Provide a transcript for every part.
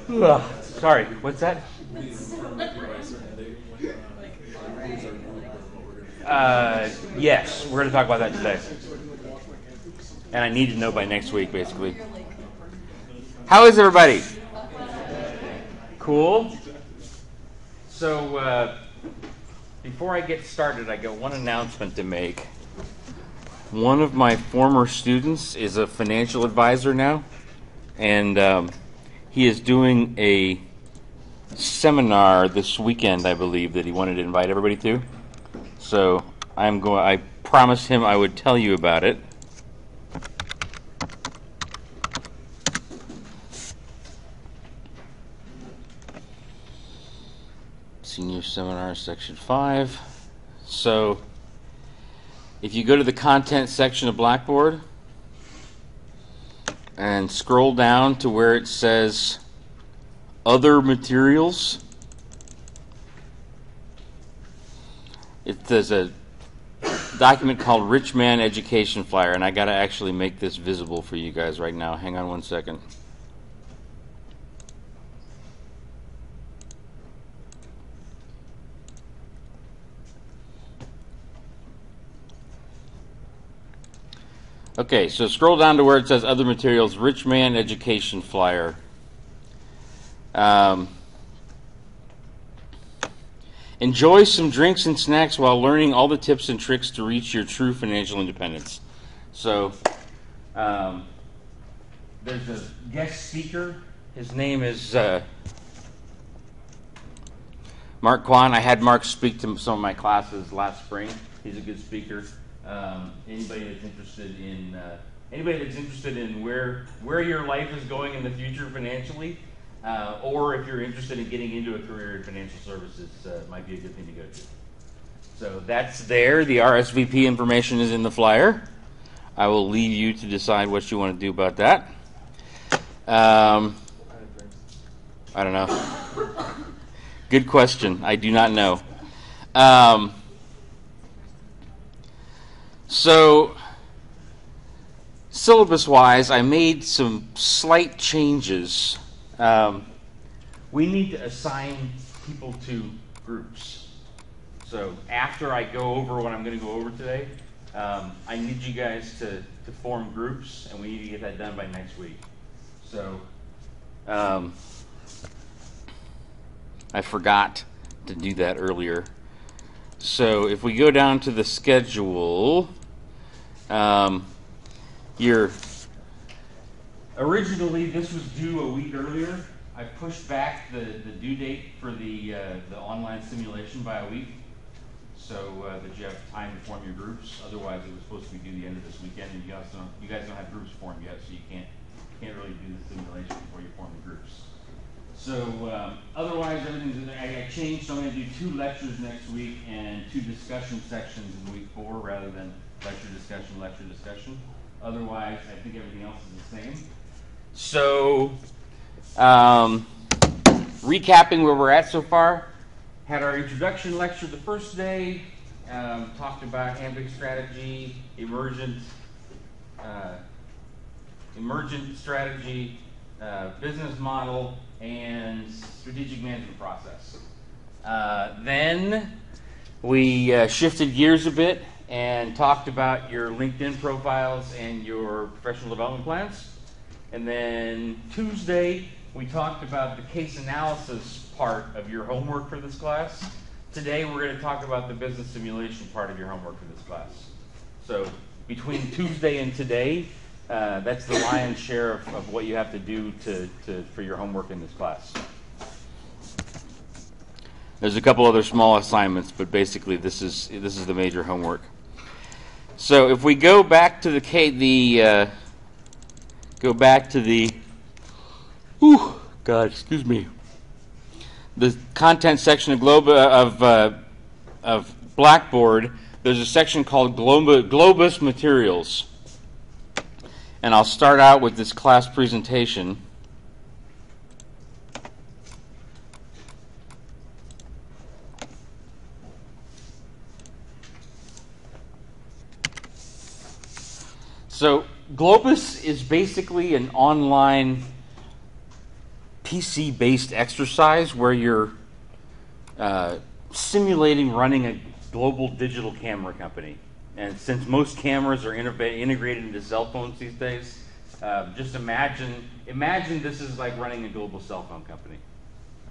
Ugh, sorry, what's that? Yes, we're going to talk about that today. And I need to know by next week, basically. How is everybody? Cool. So, before I get started, I got one announcement to make. One of my former students is a financial advisor now, and he is doing a seminar this weekend, I believe, that he wanted to invite everybody to. So I promised him I would tell you about it. Senior Seminar, Section 5. So if you go to the content section of Blackboard and scroll down to where it says Other Materials, there's a document called Rich Man Education Flyer, and I got to actually make this visible for you guys right now. Hang on one second. Okay, so scroll down to where it says Other Materials, Rich Man Education Flyer. Enjoy some drinks and snacks while learning all the tips and tricks to reach your true financial independence. So, there's a guest speaker. His name is Mark Kwan. I had Mark speak to some of my classes last spring. He's a good speaker. Anybody that's interested in where your life is going in the future financially, or if you're interested in getting into a career in financial services, might be a good thing to go to. So that's there. The RSVP information is in the flyer. I will leave you to decide what you want to do about that. I don't know. Good question. I do not know. So, syllabus-wise, I made some slight changes. We need to assign people to groups. So, after I go over what I'm going to go over today, I need you guys to form groups, and we need to get that done by next week. So, I forgot to do that earlier. So, if we go down to the schedule, originally this was due a week earlier. I pushed back the due date for the online simulation by a week, so that you have time to form your groups. Otherwise, it was supposed to be due the end of this weekend, and you guys don't have groups formed yet, so you can't really do the simulation before you form the groups. So otherwise, everything's I changed. So I'm going to do 2 lectures next week and 2 discussion sections in week 4 rather than lecture, discussion. Otherwise, I think everything else is the same. So recapping where we're at so far, had our introduction lecture the first day, talked about ambig strategy, emergent strategy, business model, and strategic management process. Then we shifted gears a bit and talked about your LinkedIn profiles and your professional development plans. And then Tuesday, we talked about the case analysis part of your homework for this class. Today, we're going to talk about the business simulation part of your homework for this class. So between Tuesday and today, that's the lion's share of what you have to do for your homework in this class. There's a couple other small assignments, but basically this is the major homework. So if we go back to the the content section of Blackboard, there's a section called Globus Materials. And I'll start out with this class presentation. So Globus is basically an online PC-based exercise where you're simulating running a global digital camera company. And since most cameras are integrated into cell phones these days, just imagine this is like running a global cell phone company.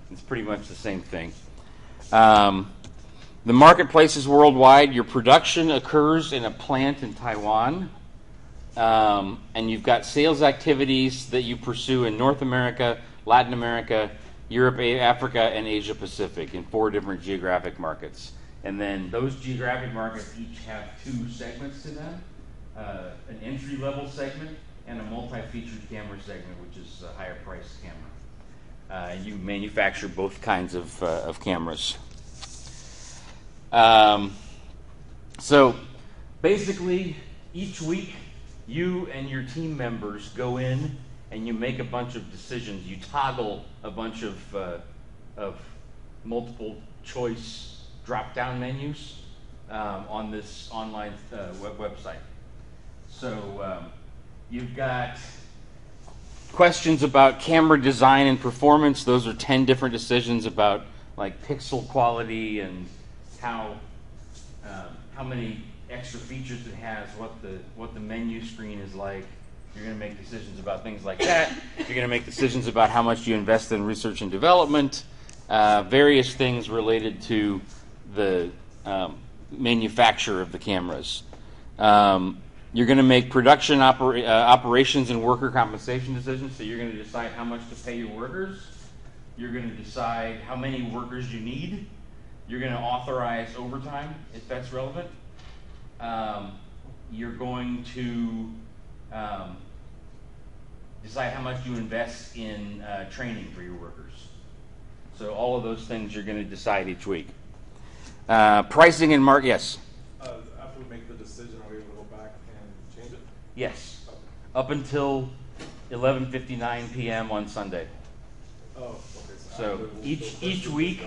It's pretty much the same thing. The marketplace is worldwide. Your production occurs in a plant in Taiwan. And you've got sales activities that you pursue in North America, Latin America, Europe, Africa, and Asia Pacific in 4 different geographic markets. And then those geographic markets each have 2 segments to them, an entry-level segment and a multi-featured camera segment, which is a higher-priced camera. You manufacture both kinds of cameras. So basically, each week, you and your team members go in and you make a bunch of decisions. You toggle a bunch of multiple choice drop-down menus on this online website. So you've got questions about camera design and performance. Those are 10 different decisions about like pixel quality and how many extra features it has, what the menu screen is like. You're going to make decisions about things like that. You're going to make decisions about how much you invest in research and development, various things related to the manufacture of the cameras. You're going to make production operations and worker compensation decisions. So you're going to decide how much to pay your workers. You're going to decide how many workers you need. You're going to authorize overtime if that's relevant. You're going to decide how much you invest in training for your workers. So all of those things you're going to decide each week. Pricing and market, yes? After we make the decision, are we able to go back and change it? Yes. Okay. Up until 11:59 p.m. on Sunday. Oh, okay. So each week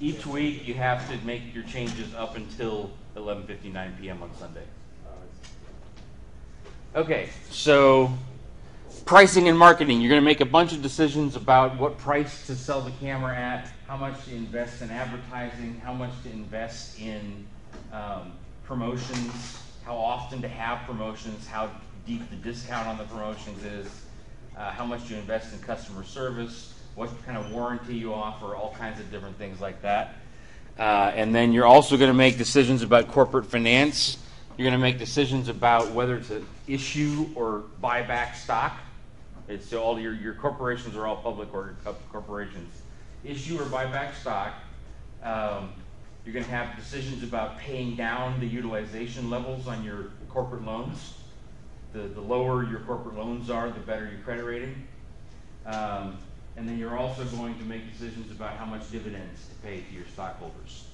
you have to make your changes up until 11:59 p.m. on Sunday. Okay, so pricing and marketing. You're going to make a bunch of decisions about what price to sell the camera at, how much to invest in advertising, how much to invest in promotions, how often to have promotions, how deep the discount on the promotions is, how much to invest in customer service, what kind of warranty you offer, all kinds of different things like that. And then you're also going to make decisions about corporate finance. You're going to make decisions about whether to issue or buy back stock. So all your corporations are all public corporations. Issue or buy back stock. You're going to have decisions about paying down the utilization levels on your corporate loans. The lower your corporate loans are, the better your credit rating. And then you're also going to make decisions about how much dividends to pay to your stockholders.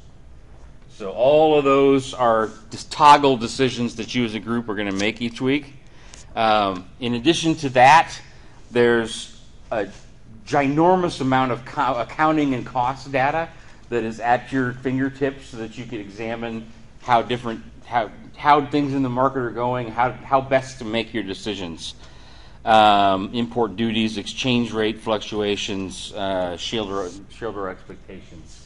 So all of those are just toggle decisions that you as a group are going to make each week. In addition to that, there's a ginormous amount of accounting and cost data that is at your fingertips so that you can examine how things in the market are going, how best to make your decisions. Import duties, exchange rate fluctuations, shareholder expectations.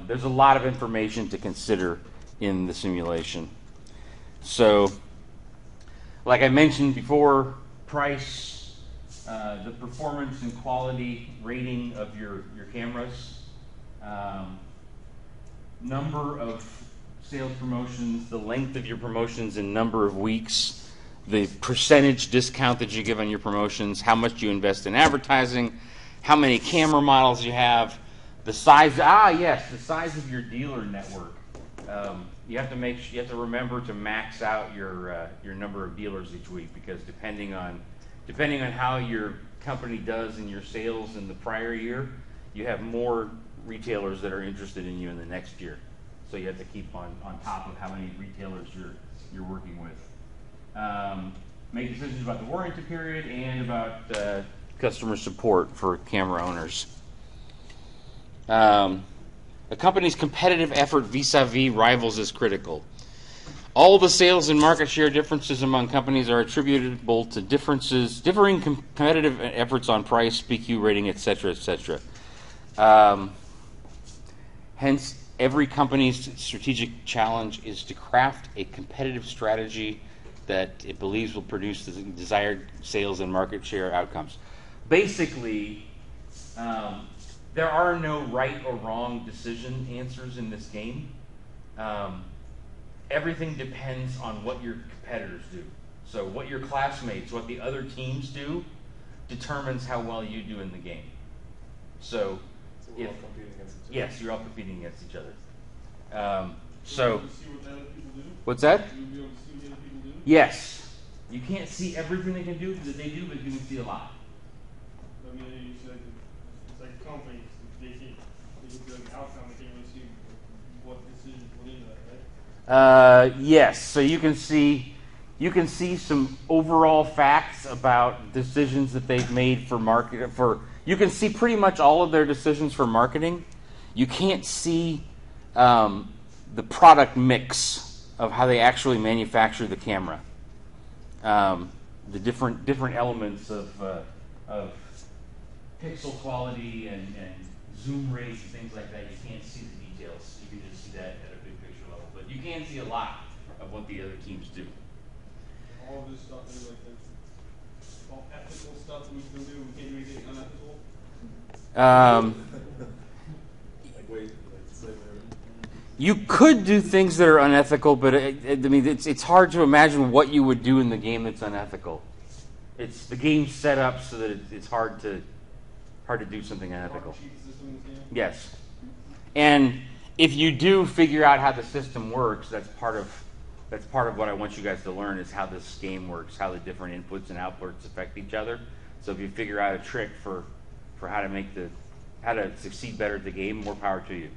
There's a lot of information to consider in the simulation. So, like I mentioned before, price, the performance and quality rating of your cameras, number of sales promotions, the length of your promotions in number of weeks, the percentage discount that you give on your promotions, how much you invest in advertising, how many camera models you have, the size. The size of your dealer network. You have to remember to max out your number of dealers each week, because depending on how your company does in your sales in the prior year, you have more retailers that are interested in you in the next year. So you have to keep on top of how many retailers you're working with. Make decisions about the warranty period and about customer support for camera owners. A company's competitive effort vis-a-vis rivals is critical. All the sales and market share differences among companies are attributable to differing competitive efforts on price, PQ rating, etc., etc. Hence, every company's strategic challenge is to craft a competitive strategy that it believes will produce the desired sales and market share outcomes. Basically, there are no right or wrong decision answers in this game. Everything depends on what your competitors do. So what your classmates, what the other teams do, determines how well you do in the game. So we're all competing against each other. yes, you're all competing against each other. So, see what the other people do? What's that? You'll be able to see what the other people do? Yes. You can't see everything they can do that they do, but you can see a lot. I mean, you said it's like companies, they can do an outcome, they can't really see what decisions went into that, right? Yes. So you can see some overall facts about decisions that they've made for market. You can see pretty much all of their decisions for marketing. You can't see the product mix of how they actually manufacture the camera. The different elements of pixel quality and zoom rates and things like that. You can't see the details. You can just see that at a big picture level. But you can see a lot of what the other teams do. All of this stuff is like this, all ethical stuff that we can do. We can't do anything unethical. You could do things that are unethical, but I mean, it's hard to imagine what you would do in the game that's unethical. It's the game's set up so that it's hard to do something unethical. Yes, and if you do figure out how the system works, that's part of what I want you guys to learn is how this game works, how the different inputs and outputs affect each other. So if you figure out a trick for how to succeed better at the game, more power to you.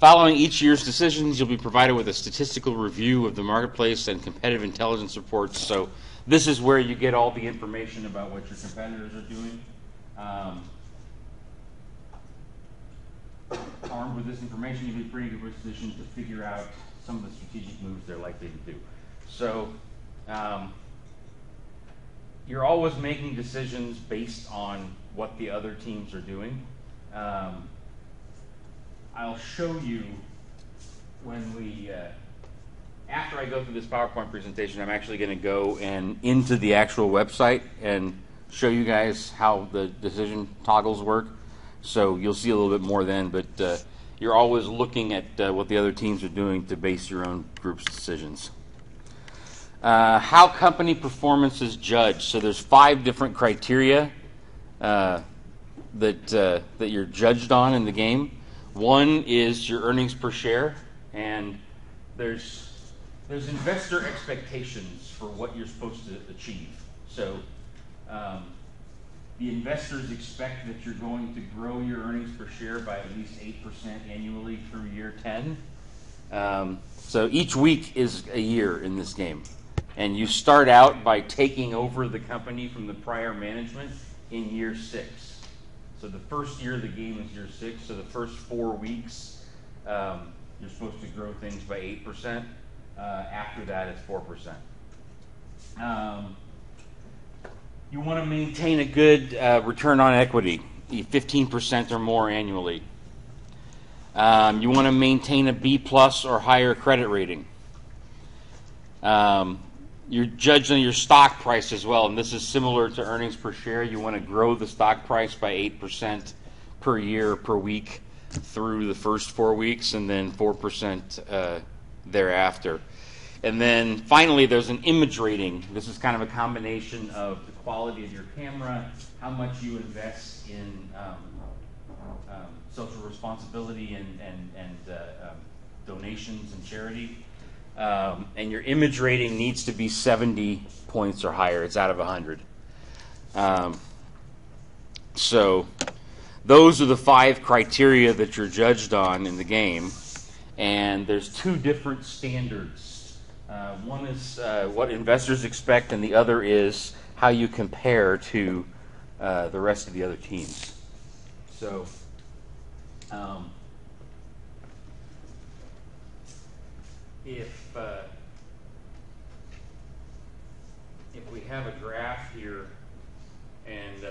Following each year's decisions, you'll be provided with a statistical review of the marketplace and competitive intelligence reports. So this is where you get all the information about what your competitors are doing. Armed with this information, you'll be pretty good position to figure out some of the strategic moves they're likely to do. So you're always making decisions based on what the other teams are doing. I'll show you when after I go through this PowerPoint presentation, I'm actually going to go into the actual website and show you guys how the decision toggles work. So you'll see a little bit more then, but you're always looking at what the other teams are doing to base your own group's decisions. How company performance is judged. So there's 5 different criteria that you're judged on in the game. One is your earnings per share, and there's investor expectations for what you're supposed to achieve. So the investors expect that you're going to grow your earnings per share by at least 8% annually through year 10. So each week is a year in this game. And you start out by taking over the company from the prior management in year 6. So the first year of the game is year 6. So the first 4 weeks, you're supposed to grow things by 8%. After that, it's 4%. You want to maintain a good return on equity, 15% or more annually. You want to maintain a B+ or higher credit rating. You're judged on your stock price as well, and this is similar to earnings per share. You want to grow the stock price by 8% per year, per week, through the first 4 weeks, and then 4% thereafter. And then finally, there's an image rating. This is kind of a combination of the quality of your camera, how much you invest in social responsibility and donations and charity. And your image rating needs to be 70 points or higher. It's out of 100. So those are the 5 criteria that you're judged on in the game. And there's 2 different standards. One is what investors expect, and the other is how you compare to the rest of the other teams. So Um, if we have a graph here, and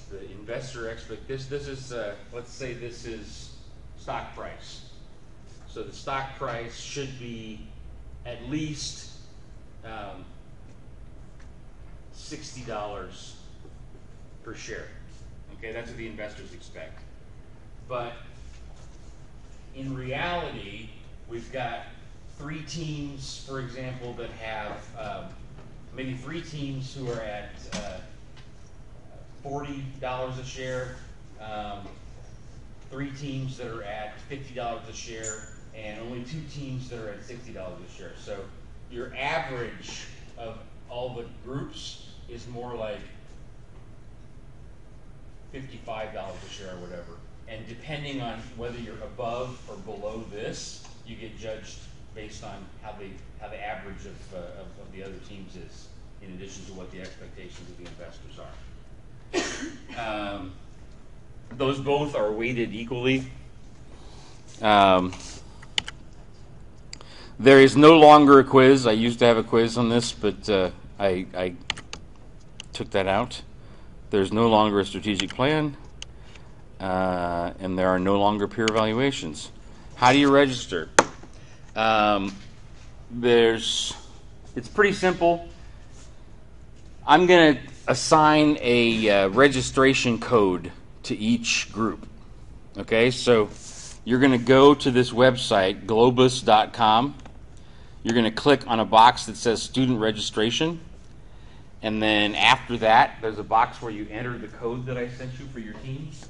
the investor this is let's say this is stock price. So the stock price should be at least $60 per share. Okay, that's what the investors expect. But in reality, we've got 3 teams, for example, that have maybe 3 teams who are at $40 a share, 3 teams that are at $50 a share, and only 2 teams that are at $60 a share. So your average of all the groups is more like $55 a share or whatever. And depending on whether you're above or below this, you get judged based on how the average of the other teams is, in addition to what the expectations of the investors are. Those both are weighted equally. There is no longer a quiz. I used to have a quiz on this, but I took that out. There's no longer a strategic plan, and there are no longer peer evaluations. How do you register? It's pretty simple. I'm going to assign a registration code to each group. Okay, so you're going to go to this website, globus.com. You're going to click on a box that says student registration. And then after that, there's a box where you enter the code that I sent you for your teams.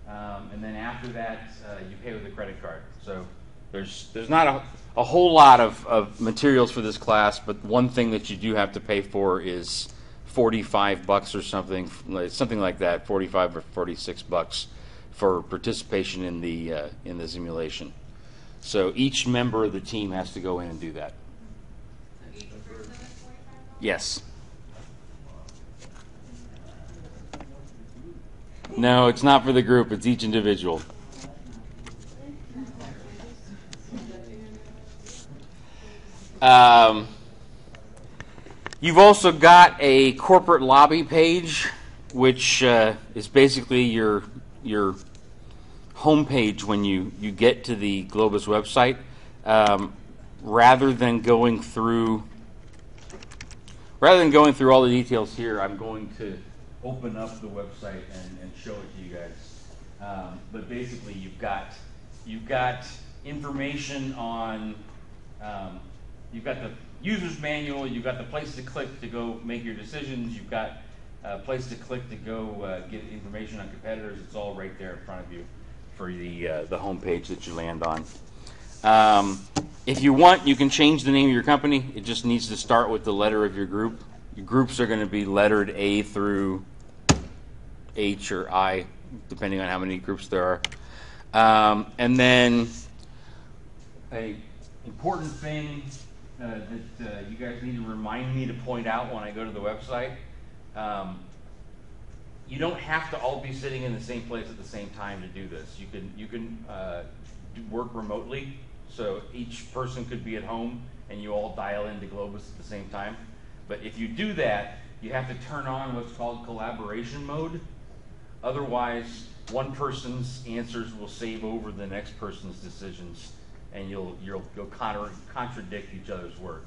And then after that, you pay with a credit card. So there's not a whole lot of materials for this class, but one thing that you do have to pay for is $45 or something like that, 45 or 46 bucks for participation in the simulation. So each member of the team has to go in and do that. So each person is $45? Yes. No, it's not for the group. It's each individual. You've also got a corporate lobby page, which is basically your homepage when you get to the Globus website. Rather than going through all the details here, I'm going to open up the website and show it to you guys. But basically, you've got information on you've got the user's manual, you've got the place to click to go make your decisions, you've got a place to click to go get information on competitors. It's all right there in front of you for the home page that you land on. If you want, you can change the name of your company. It just needs to start with the letter of your group. Your groups are going to be lettered A through H or I, depending on how many groups there are. And then an important thing that you guys need to remind me to point out when I go to the website. You don't have to all be sitting in the same place at the same time to do this. You can work remotely, so each person could be at home and you all dial into Globus at the same time. But if you do that, you have to turn on what's called collaboration mode. Otherwise, one person's answers will save over the next person's decisions, and you'll contradict each other's work.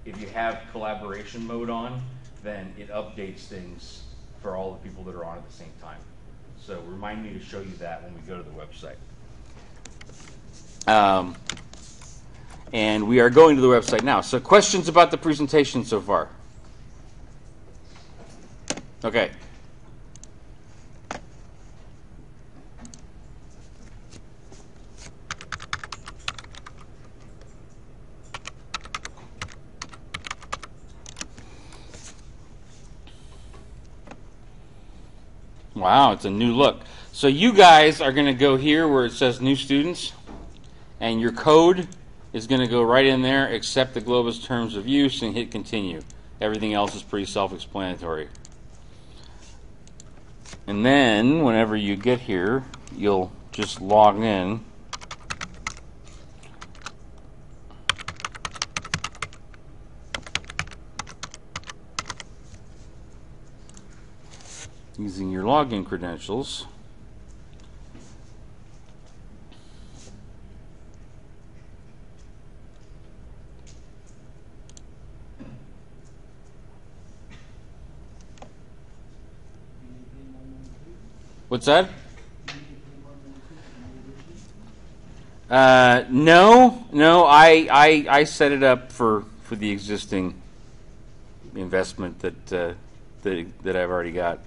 If you have collaboration mode on, then it updates things for all the people that are on at the same time. So remind me to show you that when we go to the website. And we are going to the website now. So questions about the presentation so far? Okay. Wow, it's a new look. So you guys are going to go here where it says new students, and your code is going to go right in there, accept the Globus terms of use, and hit continue. Everything else is pretty self-explanatory. And then, whenever you get here, you'll just log in. Using your login credentials. What's that? No. I set it up for the existing investment that I've already got.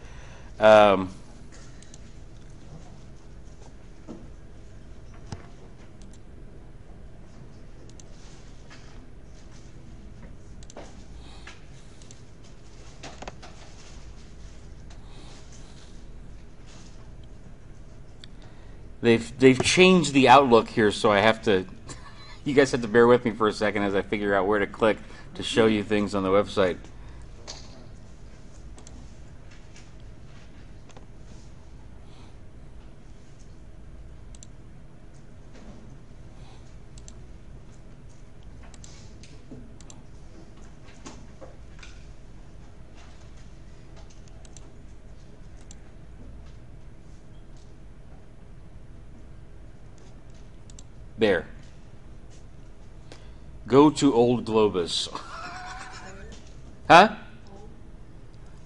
They've changed the outlook here, so I have to. You guys have to bear with me for a second as I figure out where to click to show you things on the website. There. Go to Old Globus. Huh?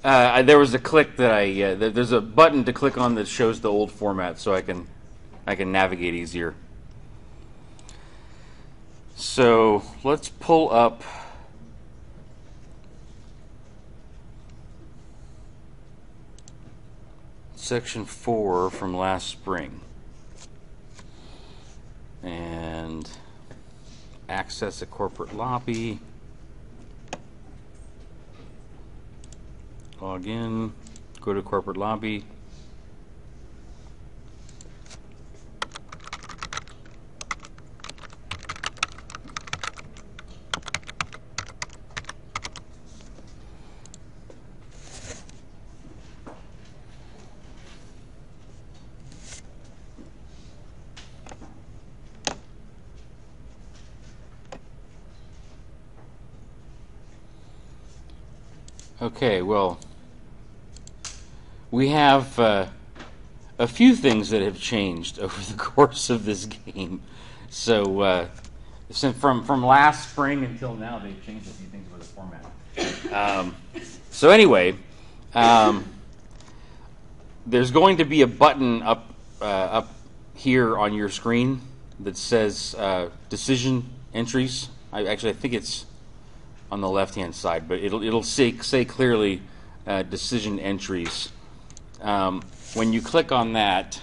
There was a click that there's a button to click on that shows the old format, so I can navigate easier. So let's pull up section 4 from last spring. And access a corporate lobby. Log in, go to corporate lobby. Okay, well, we have a few things that have changed over the course of this game. So, from last spring until now, they've changed a few things with the format. So anyway, there's going to be a button up here on your screen that says decision entries. I think it's on the left-hand side, but it'll say clearly decision entries. When you click on that,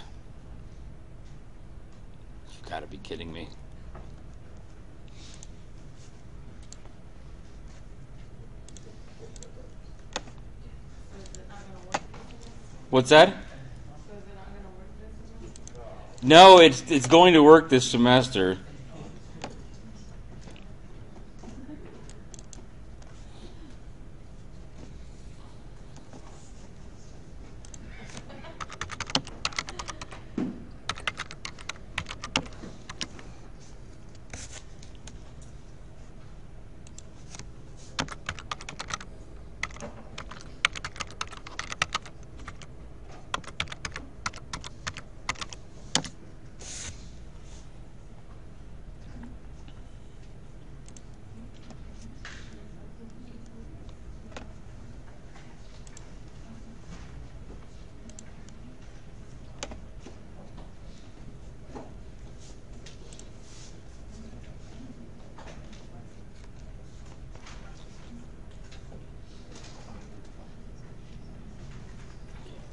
you've got to be kidding me. What's that? No, it's going to work this semester.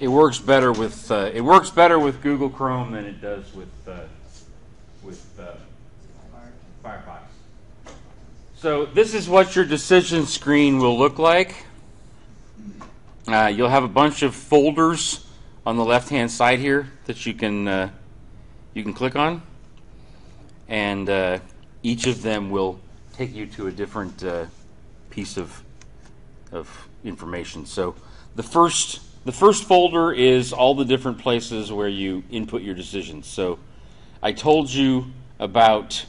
It works better with Google Chrome than it does with Firefox. So this is what your decision screen will look like. You'll have a bunch of folders on the left-hand side here that you can click on, and each of them will take you to a different piece of information. So the first the first folder is all the different places where you input your decisions. So I told you about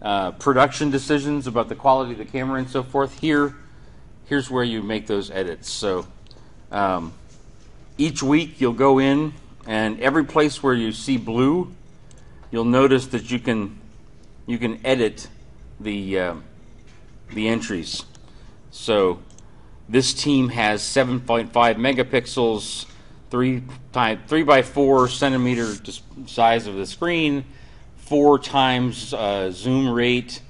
production decisions, about the quality of the camera and so forth. Here's where you make those edits. So each week you'll go in, and every place where you see blue, you'll notice that you can edit the entries. So this team has 7.5 megapixels, 3 by 4 centimeter size of the screen, 4 times zoom rate,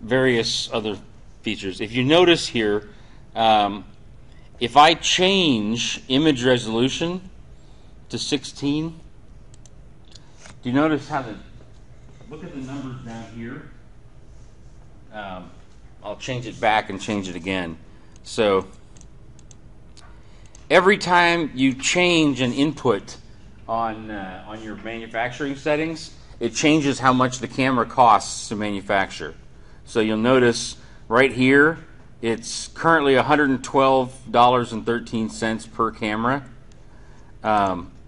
various other features. If you notice here, if I change image resolution to 16, do you notice how look at the numbers down here? I'll change it back and change it again. So every time you change an input on your manufacturing settings, it changes how much the camera costs to manufacture. So you'll notice right here, it's currently $112.13 per camera.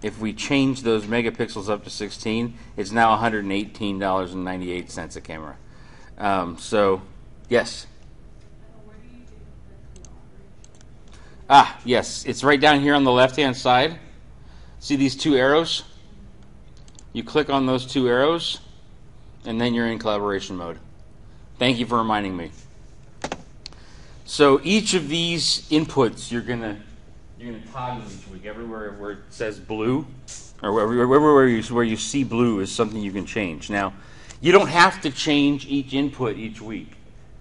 If we change those megapixels up to 16, it's now $118.98 a camera. So, yes. Where do you think that's the operation? Yes, it's right down here on the left-hand side. See these 2 arrows? You click on those 2 arrows, and then you're in collaboration mode. Thank you for reminding me. So each of these inputs, you're gonna toggle each week. Everywhere where it says blue, or where you see blue is something you can change. Now, you don't have to change each input each week.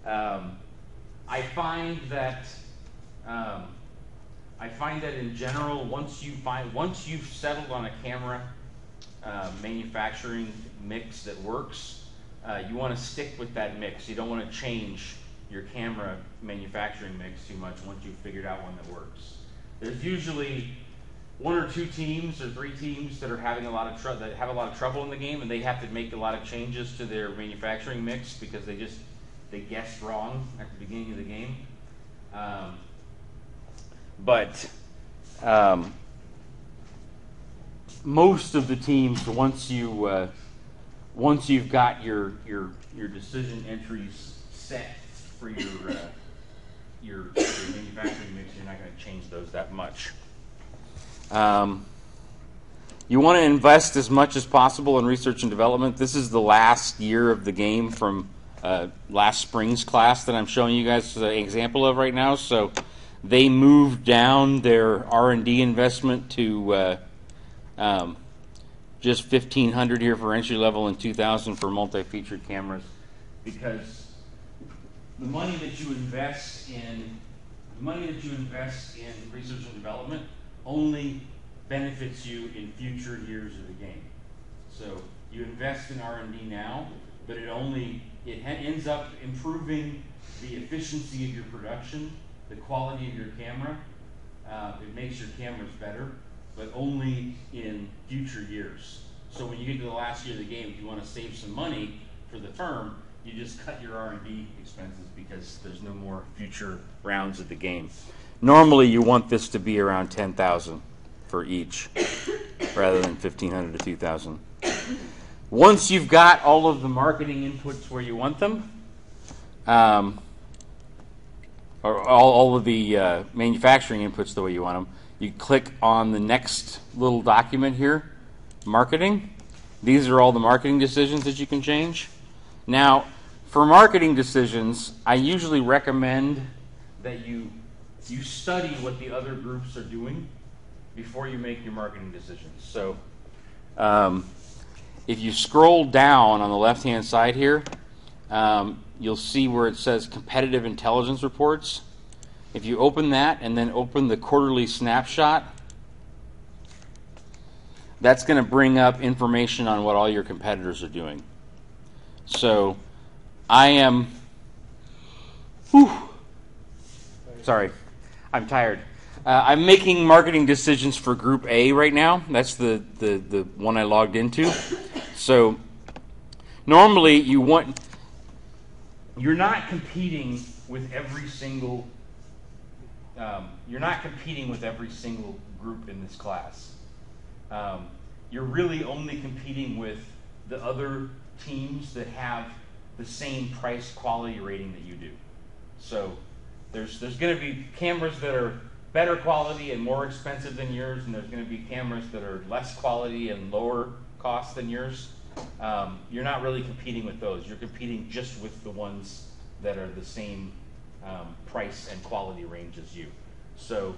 I find that in general, once you've settled on a camera manufacturing mix that works, you want to stick with that mix. You don't want to change your camera manufacturing mix too much once you've figured out one that works. There's usually 1 or 2 teams or 3 teams that are having a lot of trouble in the game, and they have to make a lot of changes to their manufacturing mix because they guessed wrong at the beginning of the game. But most of the teams, once you've got your decision entries set for your manufacturing mix, you're not going to change those that much. You want to invest as much as possible in research and development. This is the last year of the game from last spring's class that I'm showing you guys an example of right now. So they moved down their R&D investment to just $1,500 here for entry level and $2,000 for multi-featured cameras, because the money that you invest in research and development only benefits you in future years of the game. So you invest in R&D now, but it ends up improving the efficiency of your production, the quality of your camera. It makes your cameras better, but only in future years. So when you get to the last year of the game, if you want to save some money for the firm, you just cut your R&D expenses because there's no more future rounds of the game. Normally, you want this to be around $10,000 for each, rather than $1,500 to $2,000. Once you've got all of the marketing inputs where you want them, or all of the manufacturing inputs the way you want them, you click on the next little document here, marketing. These are all the marketing decisions that you can change. Now, for marketing decisions, I usually recommend that you study what the other groups are doing before you make your marketing decisions. So if you scroll down on the left-hand side here, you'll see where it says competitive intelligence reports. If you open that and then open the quarterly snapshot, that's going to bring up information on what all your competitors are doing. So I'm tired. I'm making marketing decisions for Group A right now. That's the one I logged into. So normally you're not competing with every single you're not competing with every single group in this class. You're really only competing with the other teams that have the same price quality rating that you do. So there's going to be cameras that are better quality and more expensive than yours, and there's going to be cameras that are less quality and lower cost than yours. You're not really competing with those. You're competing just with the ones that are the same price and quality range as you. So,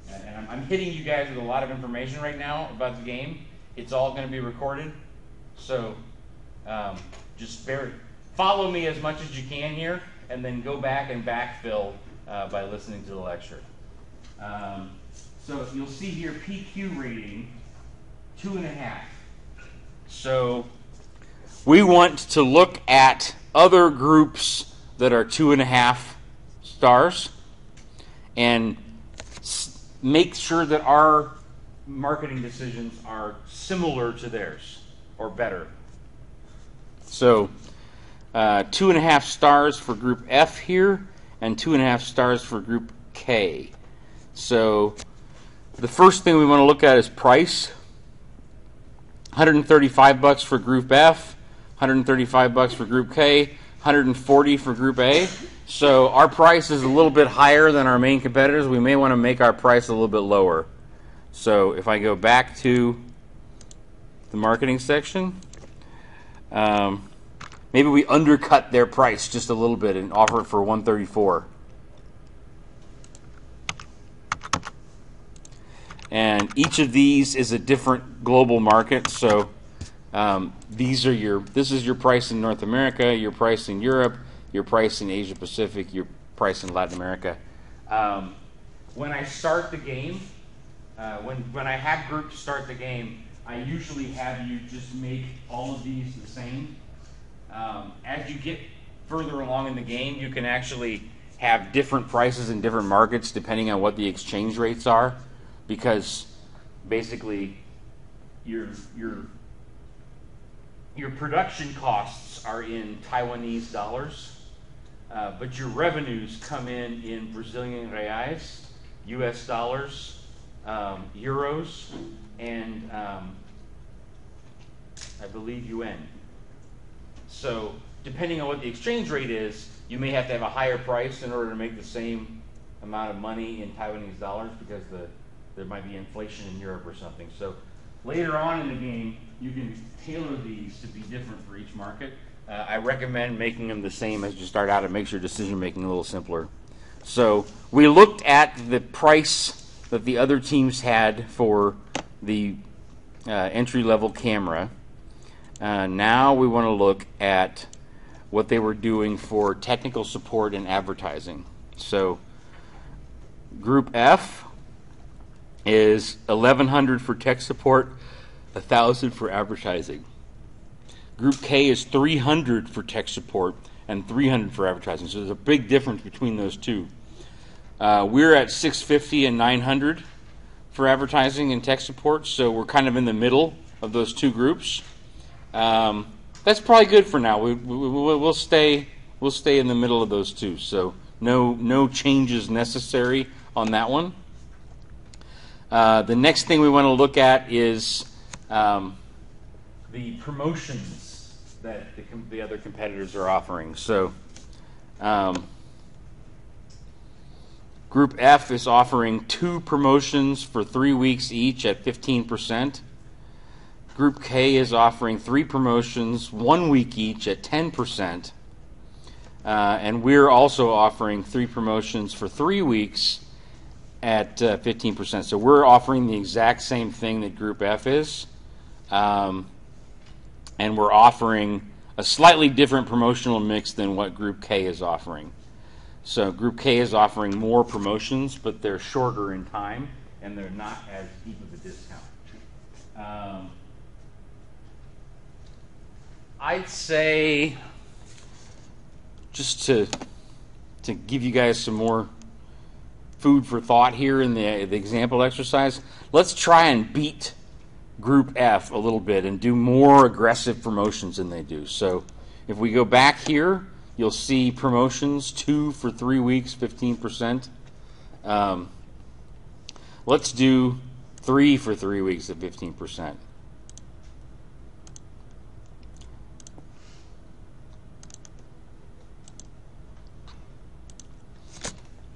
and I'm hitting you guys with a lot of information right now about the game. It's all going to be recorded. So just follow me as much as you can here, and then go back and backfill by listening to the lecture. So you'll see here PQ rating 2.5. So we want to look at other groups that are 2.5 stars and make sure that our marketing decisions are similar to theirs or better. So 2.5 stars for group F here and 2.5 stars for group K. So the first thing we want to look at is price. $135 for group F, $135 for group K, $140 for group A. So our price is a little bit higher than our main competitors. We may want to make our price a little bit lower. So if I go back to the marketing section, maybe we undercut their price just a little bit and offer it for $134. And each of these is a different global market. So this is your price in North America, your price in Europe, your price in Asia Pacific, your price in Latin America. When I start the game, when I have groups start the game, I usually have you just make all of these the same. As you get further along in the game, you can actually have different prices in different markets depending on what the exchange rates are, because basically your production costs are in Taiwanese dollars, but your revenues come in Brazilian reais, US dollars, euros, and I believe yuan. So depending on what the exchange rate is, you may have to have a higher price in order to make the same amount of money in Taiwanese dollars, because there might be inflation in Europe or something. So later on in the game, you can tailor these to be different for each market. I recommend making them the same as you start out. It makes your decision making a little simpler. So we looked at the price that the other teams had for the entry-level camera. Now we want to look at what they were doing for technical support and advertising. So Group F is $1,100 for tech support, $1,000 for advertising. Group K is $300 for tech support and $300 for advertising. So there's a big difference between those two. We're at $650 and $900 for advertising and tech support, so we're kind of in the middle of those two groups. That's probably good for now. We'll stay in the middle of those two. So no changes necessary on that one. The next thing we want to look at is the promotions that the other competitors are offering. So Group F is offering 2 promotions for 3 weeks each at 15%. Group K is offering 3 promotions 1 week each at 10%. And we're also offering 3 promotions for 3 weeks at 15%. So we're offering the exact same thing that Group F is. And we're offering a slightly different promotional mix than what Group K is offering. So Group K is offering more promotions, but they're shorter in time, and they're not as deep of a discount. I'd say, just to give you guys some more food for thought here in the example exercise, let's try and beat Group F a little bit and do more aggressive promotions than they do. So if we go back here, you'll see promotions 2 for 3 weeks, 15%. Let's do 3 for 3 weeks at 15%.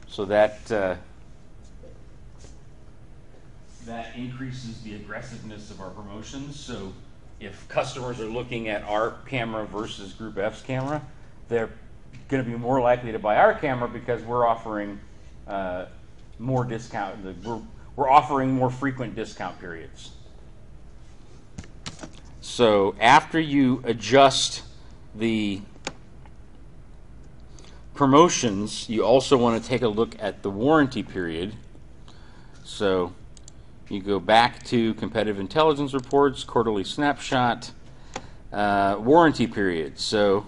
So that increases the aggressiveness of our promotions. So if customers are looking at our camera versus Group F's camera, they're going to be more likely to buy our camera because we're offering more discount. We're offering more frequent discount periods. So after you adjust the promotions, you also want to take a look at the warranty period. So you go back to competitive intelligence reports, quarterly snapshot, warranty period. So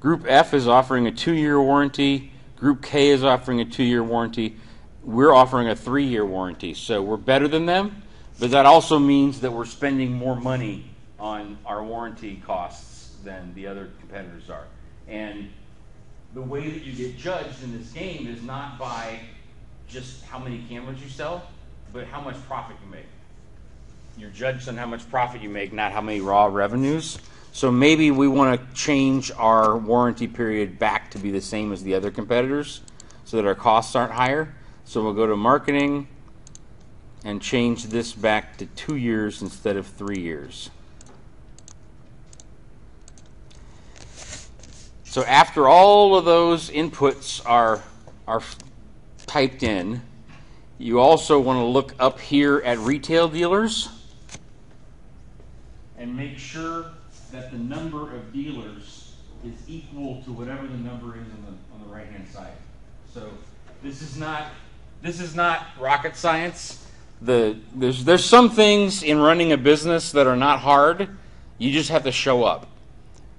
Group F is offering a 2-year warranty. Group K is offering a 2-year warranty. We're offering a 3-year warranty. So we're better than them, but that also means that we're spending more money on our warranty costs than the other competitors are. And the way that you get judged in this game is not by just how many cameras you sell, but how much profit you make. You're judged on how much profit you make, not how many raw revenues. So maybe we want to change our warranty period back to be the same as the other competitors so that our costs aren't higher. So we'll go to marketing and change this back to 2 years instead of 3 years. So after all of those inputs are typed in, you also want to look up here at retail dealers and make sure that the number of dealers is equal to whatever the number is on the right-hand side. So this is not rocket science. There's some things in running a business that are not hard. You just have to show up.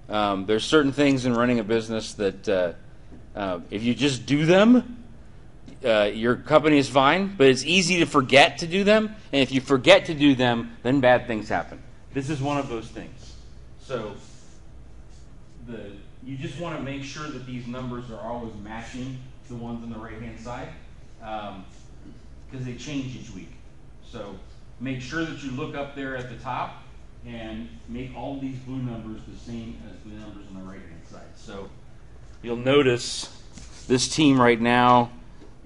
There's certain things in running a business that if you just do them, your company is fine, but it's easy to forget to do them, and if you forget to do them, then bad things happen. This is one of those things. So you just want to make sure that these numbers are always matching the ones on the right-hand side, because they change each week. So make sure that you look up there at the top and make all these blue numbers the same as the numbers on the right-hand side. So you'll notice this team right now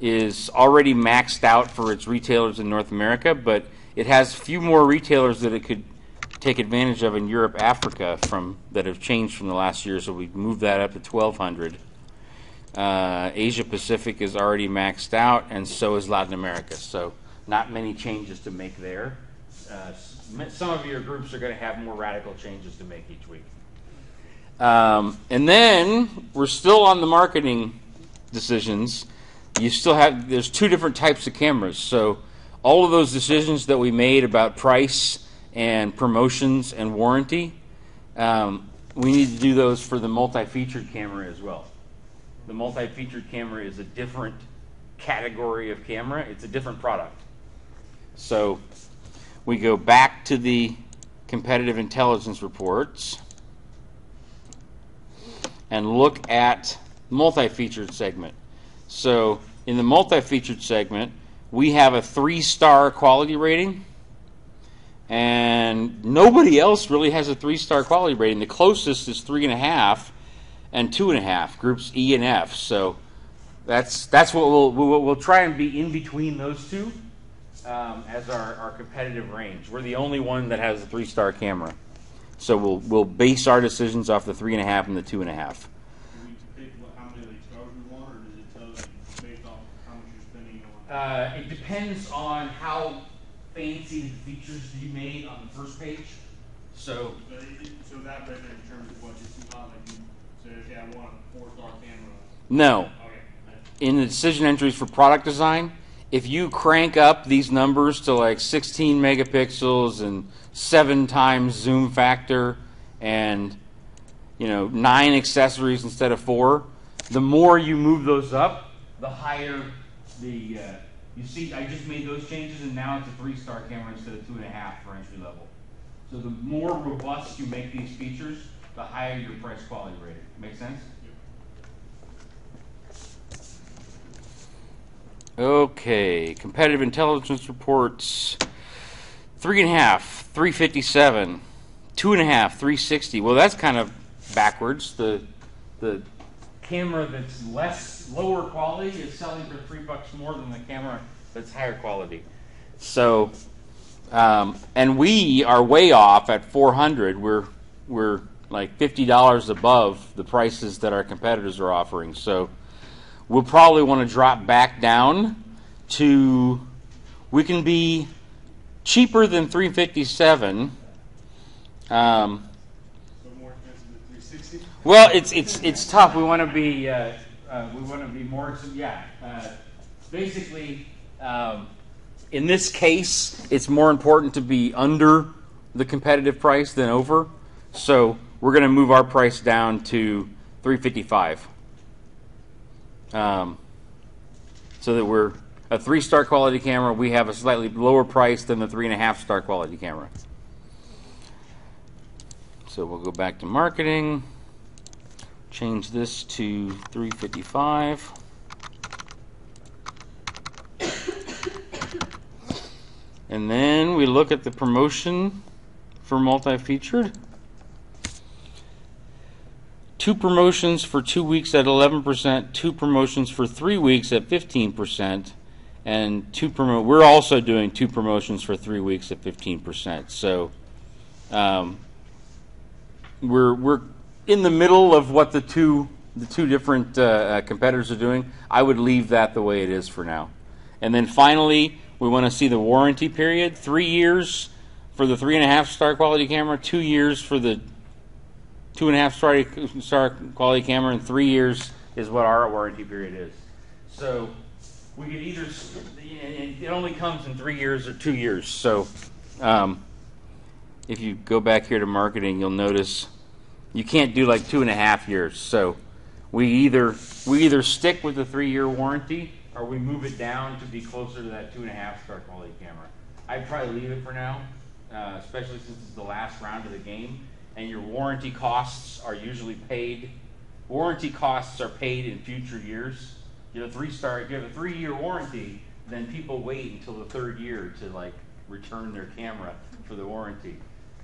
is already maxed out for its retailers in North America, but it has a few more retailers that it could take advantage of in Europe, Africa that have changed from the last year, so we've moved that up to 1,200. Asia Pacific is already maxed out, and so is Latin America. So not many changes to make there. Some of your groups are going to have more radical changes to make each week. And then we're still on the marketing decisions. There's 2 different types of cameras. So all of those decisions that we made about price and promotions and warranty, we need to do those for the multi-featured camera as well. The multi-featured camera is a different category of camera. It's a different product. So we go back to the competitive intelligence reports and look at multi-featured segment. So in the multi-featured segment, we have a 3-star quality rating, and nobody else really has a 3-star quality rating. The closest is 3.5 and 2.5, groups E and F. So that's what we'll try and be in between those two as our competitive range. We're the only one that has a 3-star camera, so we'll base our decisions off the 3.5 and the 2.5. Do we pick how many stars we want, or does it tell you based off how much you're spending on? It depends on how fancy the features you made on the first page. So that right there determines what it's not like you say, okay, I want a 4-star camera. no. Okay. In the decision entries for product design, if you crank up these numbers to like 16 megapixels and 7 times zoom factor and 9 accessories instead of 4, the more you move those up, the higher the you see I just made those changes, and now it's a 3-star camera instead of 2.5 for entry level. So the more robust you make these features, the higher your price quality rating. Make sense? Okay, competitive intelligence reports. 3.5, 357. 2.5, 360. Well, that's kind of backwards. The camera that's lower quality is selling for $3 more than the camera that's higher quality. So, and we are way off at 400. We're like $50 above the prices that our competitors are offering. So, we'll probably want to drop back down to. We can be cheaper than 357. So more expensive than 360? Well, it's tough. We want to be more. Basically, in this case, it's more important to be under the competitive price than over. So we're going to move our price down to 355. So that we're a 3-star quality camera. We have a slightly lower price than the 3.5-star quality camera. So we'll go back to marketing, change this to 355. And then we look at the promotion for multi-featured. 2 promotions for 2 weeks at 11%, 2 promotions for 3 weeks at 15%, and we're also doing 2 promotions for 3 weeks at 15%. So we're in the middle of what the two different competitors are doing. I would leave that the way it is for now. And then finally, we want to see the warranty period. 3 years for the 3.5-star quality camera, 2 years for the 2.5-star quality camera, and 3 years is what our warranty period is. So we could either, it only comes in 3 years or 2 years. So if you go back here to marketing, you'll notice you can't do like 2.5 years. So we either stick with the 3-year warranty, or we move it down to be closer to that 2.5-star quality camera. I'd probably leave it for now, especially since it's the last round of the game, and your warranty costs are usually paid. Warranty costs are paid in future years. You have a 3-star, if you have a 3-year warranty, then people wait until the 3rd year to like return their camera for the warranty.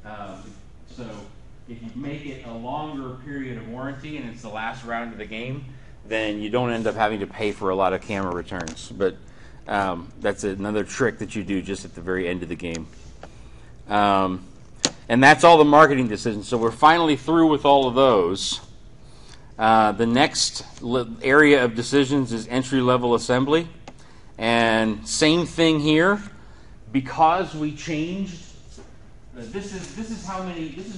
So if you make it a longer period of warranty and it's the last round of the game, then you don't end up having to pay for a lot of camera returns. But that's another trick that you do just at the very end of the game. And that's all the marketing decisions. So we're finally through with all of those. The next area of decisions is entry-level assembly. And same thing here. Because we changed, this is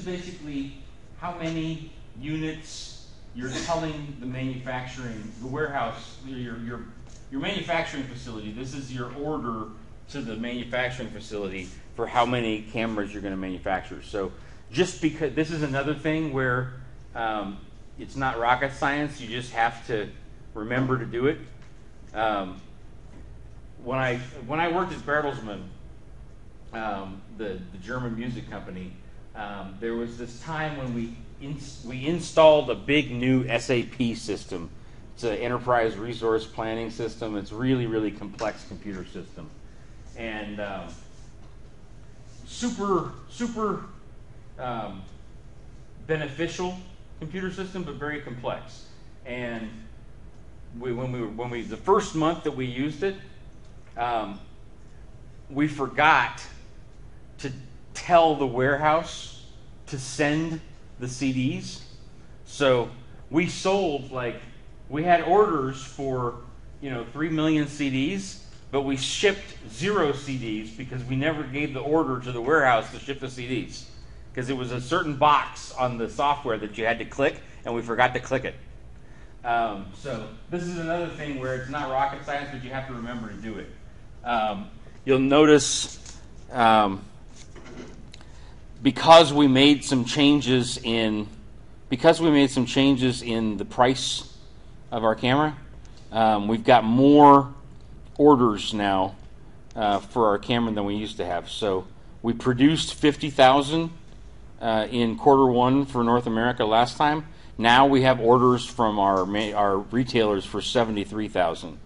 basically how many units you're telling the warehouse, your manufacturing facility. This is your order to the manufacturing facility for how many cameras you're going to manufacture. So just because this is another thing where it's not rocket science, you just have to remember to do it. When I worked at Bertelsmann, the German music company, there was this time when we installed a big new SAP system. It's an enterprise resource planning system. It's really, really complex computer system. And super beneficial computer system, but very complex. And the first month that we used it, we forgot to tell the warehouse to send the CDs. So we sold we had orders for 3 million CDs, but we shipped 0 CDs because we never gave the order to the warehouse to ship the CDs, because it was a certain box on the software that you had to click, and we forgot to click it. So this is another thing where it's not rocket science, but you have to remember to do it. You'll notice because we made some changes in the price of our camera, we've got more orders now for our camera than we used to have. So we produced 50,000 in Q1 for North America last time. Now we have orders from our retailers for 73,000.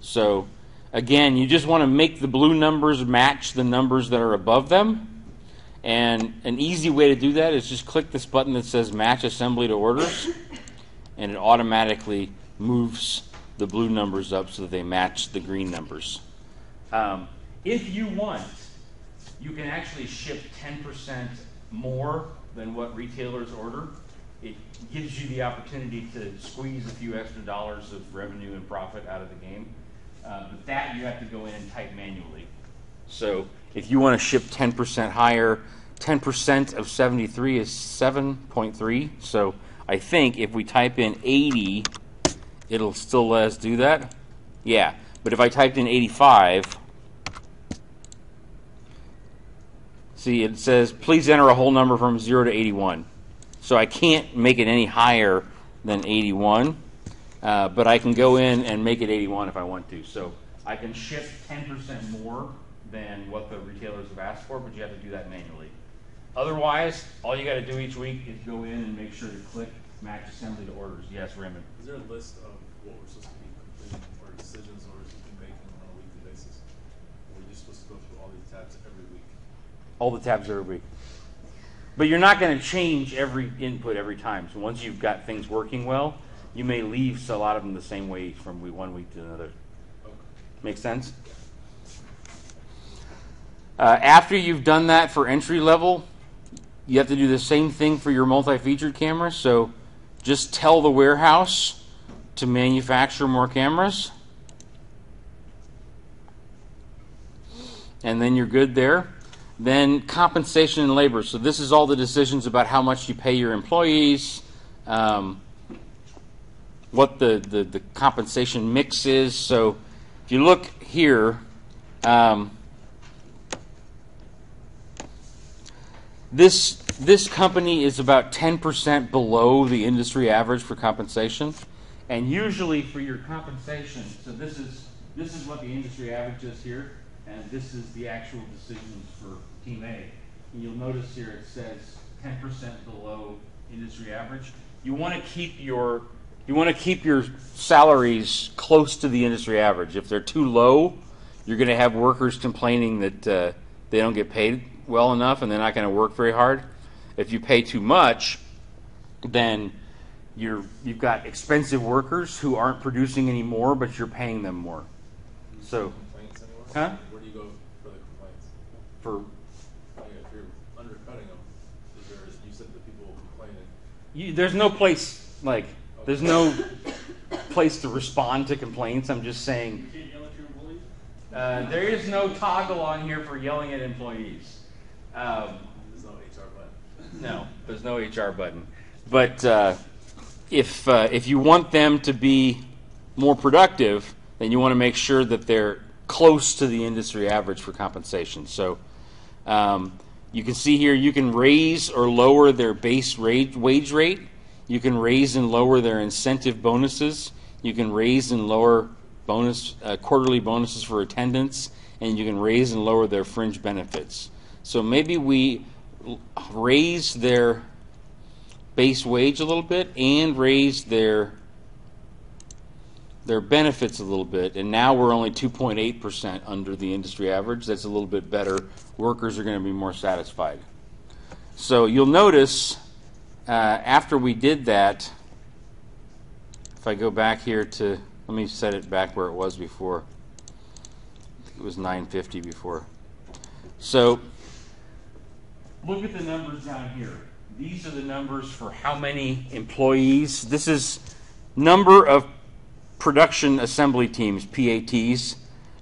So Again, you just want to make the blue numbers match the numbers that are above them. And an easy way to do that is just click this button that says Match Assembly to Orders, and it automatically moves the blue numbers up so that they match the green numbers. If you want, you can actually ship 10% more than what retailers order. It gives you the opportunity to squeeze a few extra dollars of revenue and profit out of the game. But that you have to go in and type manually. So if you want to ship 10% higher, 10% of 73 is 7.3. So I think if we type in 80, it'll still let us do that. Yeah, but if I typed in 85, see, it says, please enter a whole number from 0 to 81. So I can't make it any higher than 81, but I can go in and make it 81 if I want to. So I can ship 10% more than what the retailers have asked for, but you have to do that manually. Otherwise, all you got to do each week is go in and make sure to click Match Assembly to Orders. Yes, Raymond? Is there a list of what we're supposed to be completing or decisions or is it making on a weekly basis? Or are you just supposed to go through all these tabs every week? All the tabs every week. But you're not going to change every input every time. So once you've got things working well, you may leave a lot of them the same way from one week to another. Okay. Make sense? After you've done that for entry level, you have to do the same thing for your multi-featured cameras. So just tell the warehouse to manufacture more cameras. And then you're good there. Then compensation and labor. So this is all the decisions about how much you pay your employees, what the compensation mix is. So if you look here, this company is about 10% below the industry average for compensation. And usually for your compensation, so this is what the industry average is here, and this is the actual decisions for Team A. And you'll notice here it says 10% below industry average. You want to keep your salaries close to the industry average. If they're too low, you're going to have workers complaining that they don't get paid well enough and they're not going to work very hard. If you pay too much, then you've got expensive workers who aren't producing any more, but you're paying them more. So, Complaints anywhere? huh? Where do you go for the complaints? For If you're undercutting them, you said that people will complain. there's no place there's no place to respond to complaints. I'm just saying You can't yell at your employees? there is no toggle on here for yelling at employees. There's no HR button. No, there's no HR button. But if you want them to be more productive, then you want to make sure that they're close to the industry average for compensation. So you can see here you can raise or lower their base wage rate. You can raise and lower their incentive bonuses. You can raise and lower quarterly bonuses for attendance, and you can raise and lower their fringe benefits. So maybe we raise their base wage a little bit and raise their benefits a little bit, and now we're only 2.8% under the industry average. That's a little bit better. Workers are going to be more satisfied. So you'll notice after we did that, if I go back here to, let me set it back where it was before. I think it was 950 before. So look at the numbers down here. These are the numbers for how many employees. This is number of production assembly teams, PATs,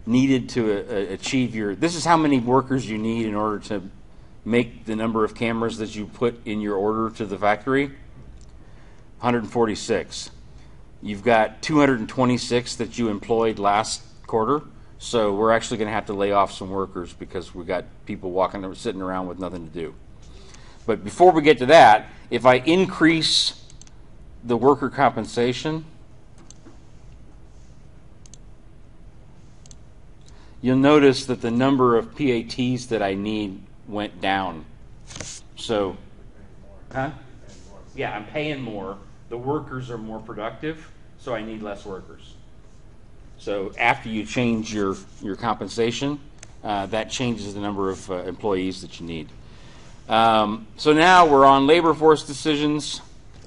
needed to achieve this is how many workers you need in order to make the number of cameras that you put in your order to the factory. 146. You've got 226 that you employed last quarter, so we're actually going to have to lay off some workers because we've got people sitting around with nothing to do. But before we get to that, if I increase the worker compensation, you'll notice that the number of PATs that I need went down. So, huh? Yeah, I'm paying more. The workers are more productive, so I need less workers. So after you change your compensation, that changes the number of employees that you need. So now we're on labor force decisions.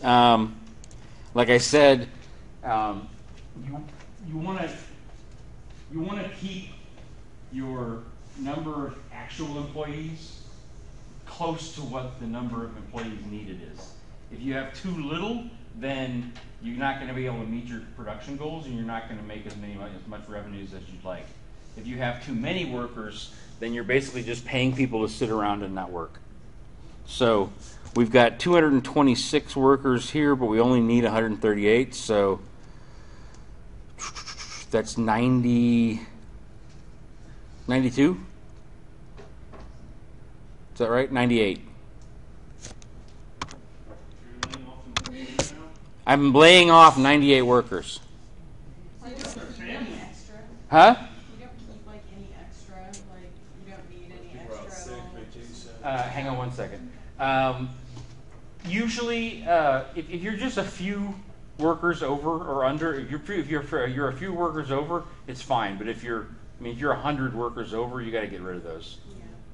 Like I said, you want to keep your number of actual employees close to what the number of employees needed is. If you have too little, then you're not going to be able to meet your production goals, and you're not going to make as much revenues as you'd like. If you have too many workers, then you're basically just paying people to sit around and not work. So we've got 226 workers here, but we only need 138. So that's 92? Is that right? 98. I'm laying off 98 workers. So you don't keep any extra? Huh? You don't keep like any extra? Like you don't need any People are out extra sick, at all? vacation. Hang on one second. Usually, if you're just a few workers over or under, if you're a few workers over, it's fine. But if you're 100 workers over, you got to get rid of those.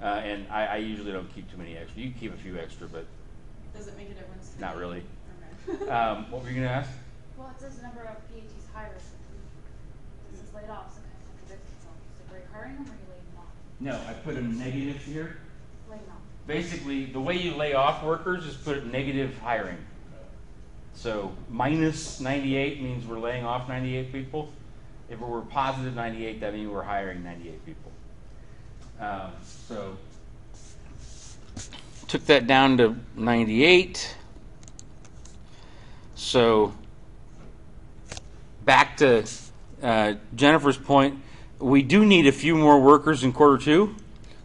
Yeah. And I usually don't keep too many extra. You can keep a few extra, but Does it make a difference? to not you? really. Okay. What were you going to ask? Well, it says the number of PhDs hired. This is laid off, so it kind of contradicts itself. So are you hiring them or are you laying them off? No, I put a negative here. Laying them off. Basically, the way you lay off workers is put negative hiring. So minus 98 means we're laying off 98 people. If we were positive 98, that means we're hiring 98 people. So took that down to 98. So back to Jennifer's point, we do need a few more workers in quarter two.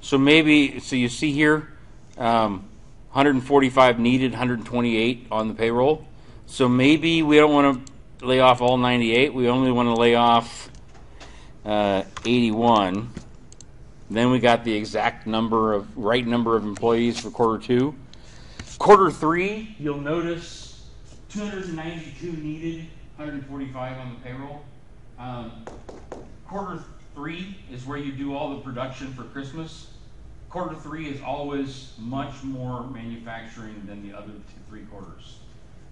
So maybe, so you see here, 145 needed, 128 on the payroll. So maybe we don't want to lay off all 98. We only want to lay off 81. Then we got the exact right number of employees for quarter two. Quarter three, you'll notice 292 needed, 145 on the payroll. Quarter three is where you do all the production for Christmas. Quarter three is always much more manufacturing than the other 3 quarters.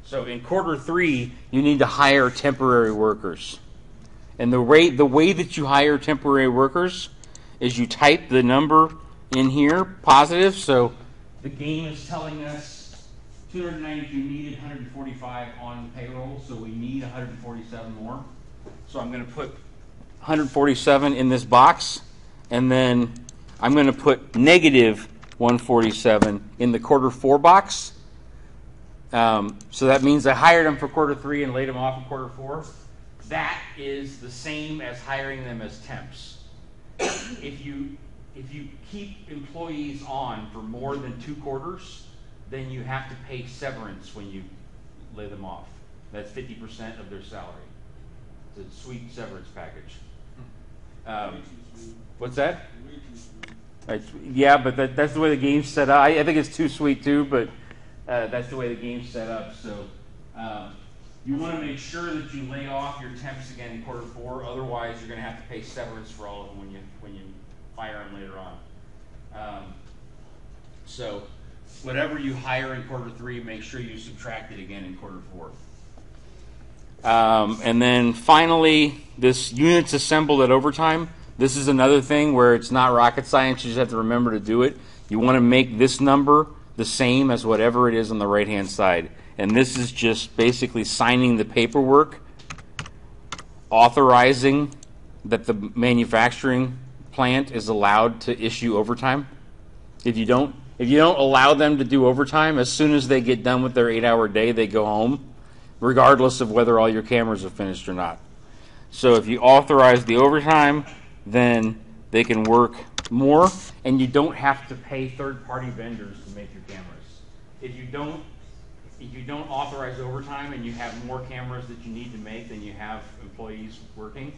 So in quarter three, you need to hire temporary workers. And the way that you hire temporary workers is you type the number in here, positive. So the game is telling us 292 needed, 145 on payroll, so we need 147 more. So I'm going to put 147 in this box, and then I'm going to put negative 147 in the quarter 4 box. So that means I hired them for quarter 3 and laid them off in quarter 4. That is the same as hiring them as temps. If you keep employees on for more than 2 quarters, then you have to pay severance when you lay them off. That's 50% of their salary. It's a sweet severance package. What's that? Yeah, but that's the way the game's set up. I think it's too sweet too, but that's the way the game's set up. So you want to make sure that you lay off your temps again in quarter 4. Otherwise, you're going to have to pay severance for all of them when you fire them later on. So whatever you hire in quarter 3, make sure you subtract it again in quarter 4. And then finally, this units assembled at overtime. This is another thing where it's not rocket science. You just have to remember to do it. You want to make this number the same as whatever it is on the right-hand side. And this is just basically signing the paperwork, authorizing that the manufacturing plant is allowed to issue overtime. If you don't allow them to do overtime, as soon as they get done with their 8-hour day, they go home, regardless of whether all your cameras are finished or not. So if you authorize the overtime, then they can work more, and you don't have to pay third-party vendors to make your cameras. If you don't authorize overtime and you have more cameras that you need to make than you have employees working,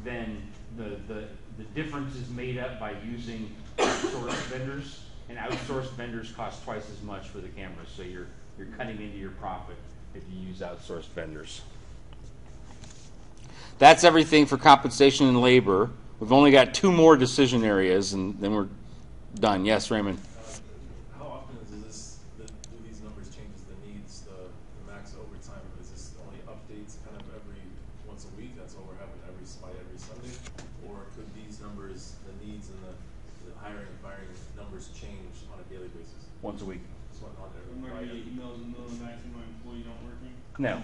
then the difference is made up by using outsourced vendors, and outsourced vendors cost twice as much for the cameras, so you're cutting into your profit if you use outsourced vendors. that's everything for compensation and labor. We've only got 2 more decision areas, and then we're done. Yes, Raymond? How often do these numbers change the needs, the max overtime? Is this only updates kind of every once a week? That's all we're having every Sunday? Or could these numbers, the needs and the hiring and firing numbers change on a daily basis? Once a week. Just on I'm not gonna get emails in the middle of the night saying my employee not working. No,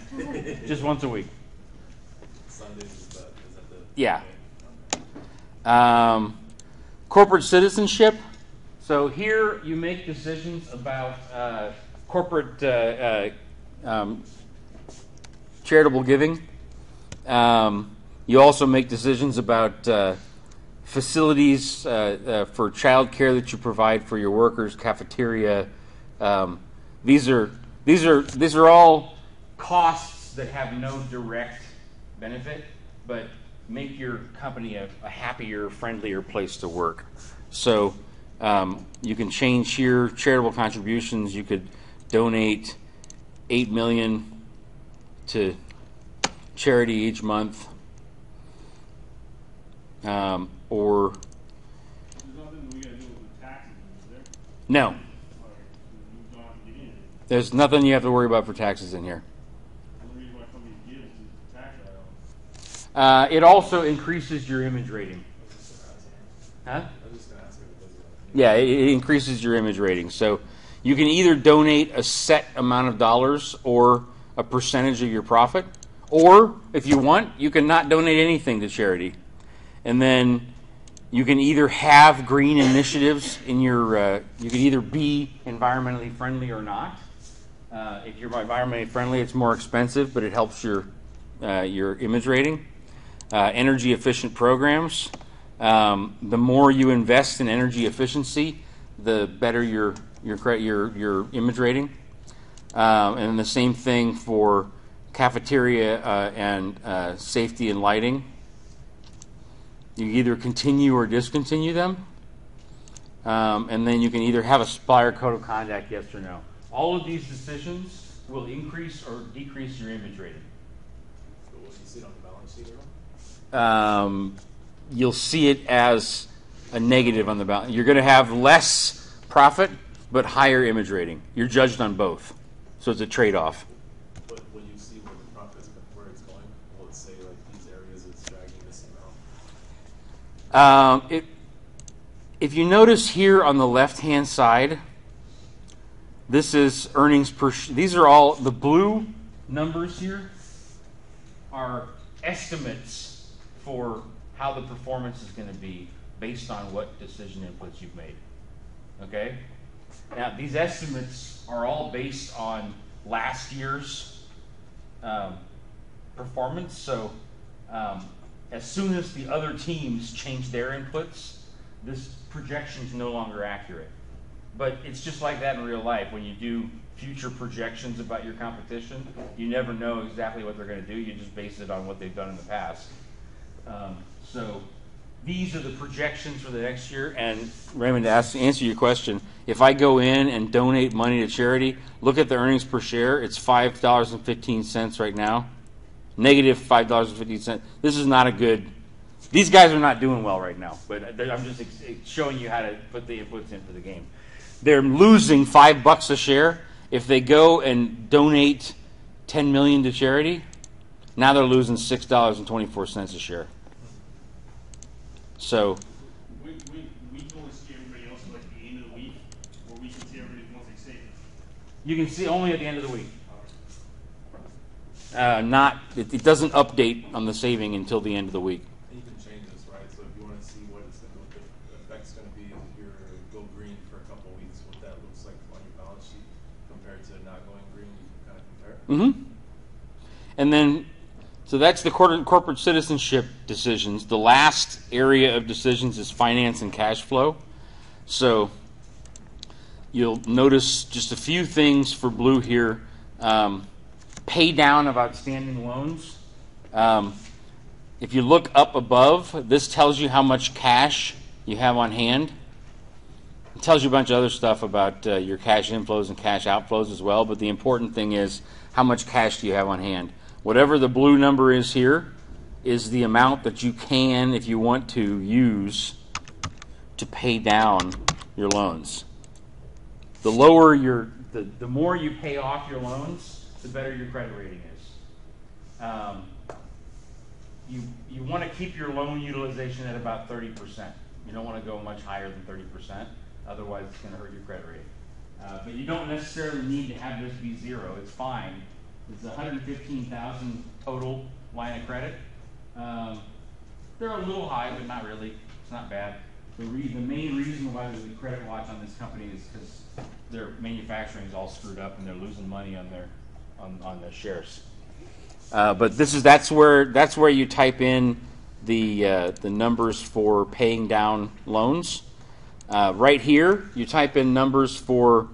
just once a week. Sundays, is that the... Yeah. Okay. Corporate citizenship. So here you make decisions about corporate charitable giving. You also make decisions about facilities for child care that you provide for your workers, cafeteria. These are all costs that have no direct benefit, but make your company a happier, friendlier place to work. So you can change here charitable contributions. You could donate $8 million to charity each month, or There's nothing we gotta do with the taxes, is there? no. Alright, we don't have to get in it. There's nothing you have to worry about for taxes in here. The only reason why companies give is the tax write-off. It also increases your image rating. Huh? I was just going to ask if it does that. Yeah, it increases your image rating. So you can either donate a set amount of dollars or a percentage of your profit, or if you want, you can not donate anything to charity. And then you can either have green initiatives in your, you can either be environmentally friendly or not. If you're environmentally friendly, it's more expensive, but it helps your image rating. Energy efficient programs. The more you invest in energy efficiency, the better your image rating. And the same thing for cafeteria and safety and lighting. You either continue or discontinue them. And then you can either have a supplier code of conduct, yes or no. All of these decisions will increase or decrease your image rating. But will you see it on the balance sheet at all? You'll see it as a negative on the balance. You're going to have less profit, but higher image rating. You're judged on both. So it's a trade-off. But will you see where the profit's where it's going? Will it say like these areas it's dragging this amount? If you notice here on the left-hand side, this is earnings per share. These are all, the blue numbers here are estimates for how the performance is going to be based on what decision inputs you've made. Okay? Now, these estimates are all based on last year's performance. So, as soon as the other teams change their inputs, this projection is no longer accurate. But it's just like that in real life. When you do future projections about your competition, you never know exactly what they're going to do. You just base it on what they've done in the past. So these are the projections for the next year. And Raymond, to answer your question, if I go in and donate money to charity, look at the earnings per share. It's $5.15 right now. Negative $5.15. This is not a good... These guys are not doing well right now. But I'm just showing you how to put the inputs in for the game. They're losing $5 a share. If they go and donate $10 million to charity, now they're losing $6.24 a share. So We can only see everybody else like at the end of the week, or we can see everybody once they save it. you can see only at the end of the week. It doesn't update on the saving until the end of the week. And you can change this, right? So if you want to see what the effect's going to be if you go green for a couple of weeks, what that looks like on your balance sheet compared to not going green, you can kind of compare. Mm-hmm. And then, so that's the corporate citizenship decisions. The last area of decisions is finance and cash flow. So you'll notice just a few things for blue here. Pay down of outstanding loans. If you look up above, this tells you how much cash you have on hand. It tells you a bunch of other stuff about your cash inflows and cash outflows as well, but the important thing is how much cash do you have on hand. Whatever the blue number is here is the amount that you can, if you want to, use to pay down your loans. The lower the more you pay off your loans, the better your credit rating is. You want to keep your loan utilization at about 30%. You don't want to go much higher than 30%. Otherwise, it's going to hurt your credit rating. But you don't necessarily need to have this be zero. It's fine. It's $115,000 total line of credit. They're a little high, but not really. It's not bad. The main reason why there's a credit watch on this company is because their manufacturing is all screwed up and they're losing money on their shares. But that's where you type in the numbers for paying down loans. Right here, you type in numbers for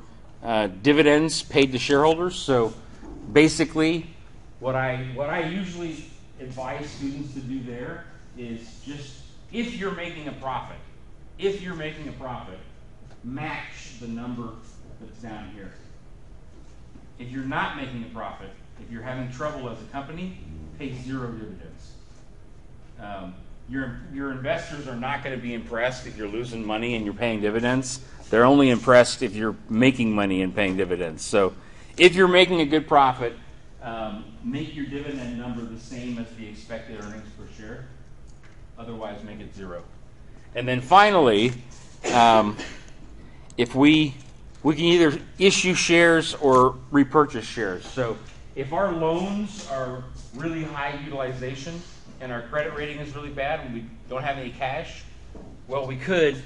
dividends paid to shareholders. So basically, what I usually advise students to do there is just, if you're making a profit, match the number that's down here. If you're not making a profit, if you're having trouble as a company, pay 0 dividends. Your investors are not going to be impressed if you're losing money and you're paying dividends. They're only impressed if you're making money and paying dividends. So if you're making a good profit, make your dividend number the same as the expected earnings per share. Otherwise, make it 0. And then finally, if we can either issue shares or repurchase shares. So if our loans are really high utilization and our credit rating is really bad and we don't have any cash, well, we could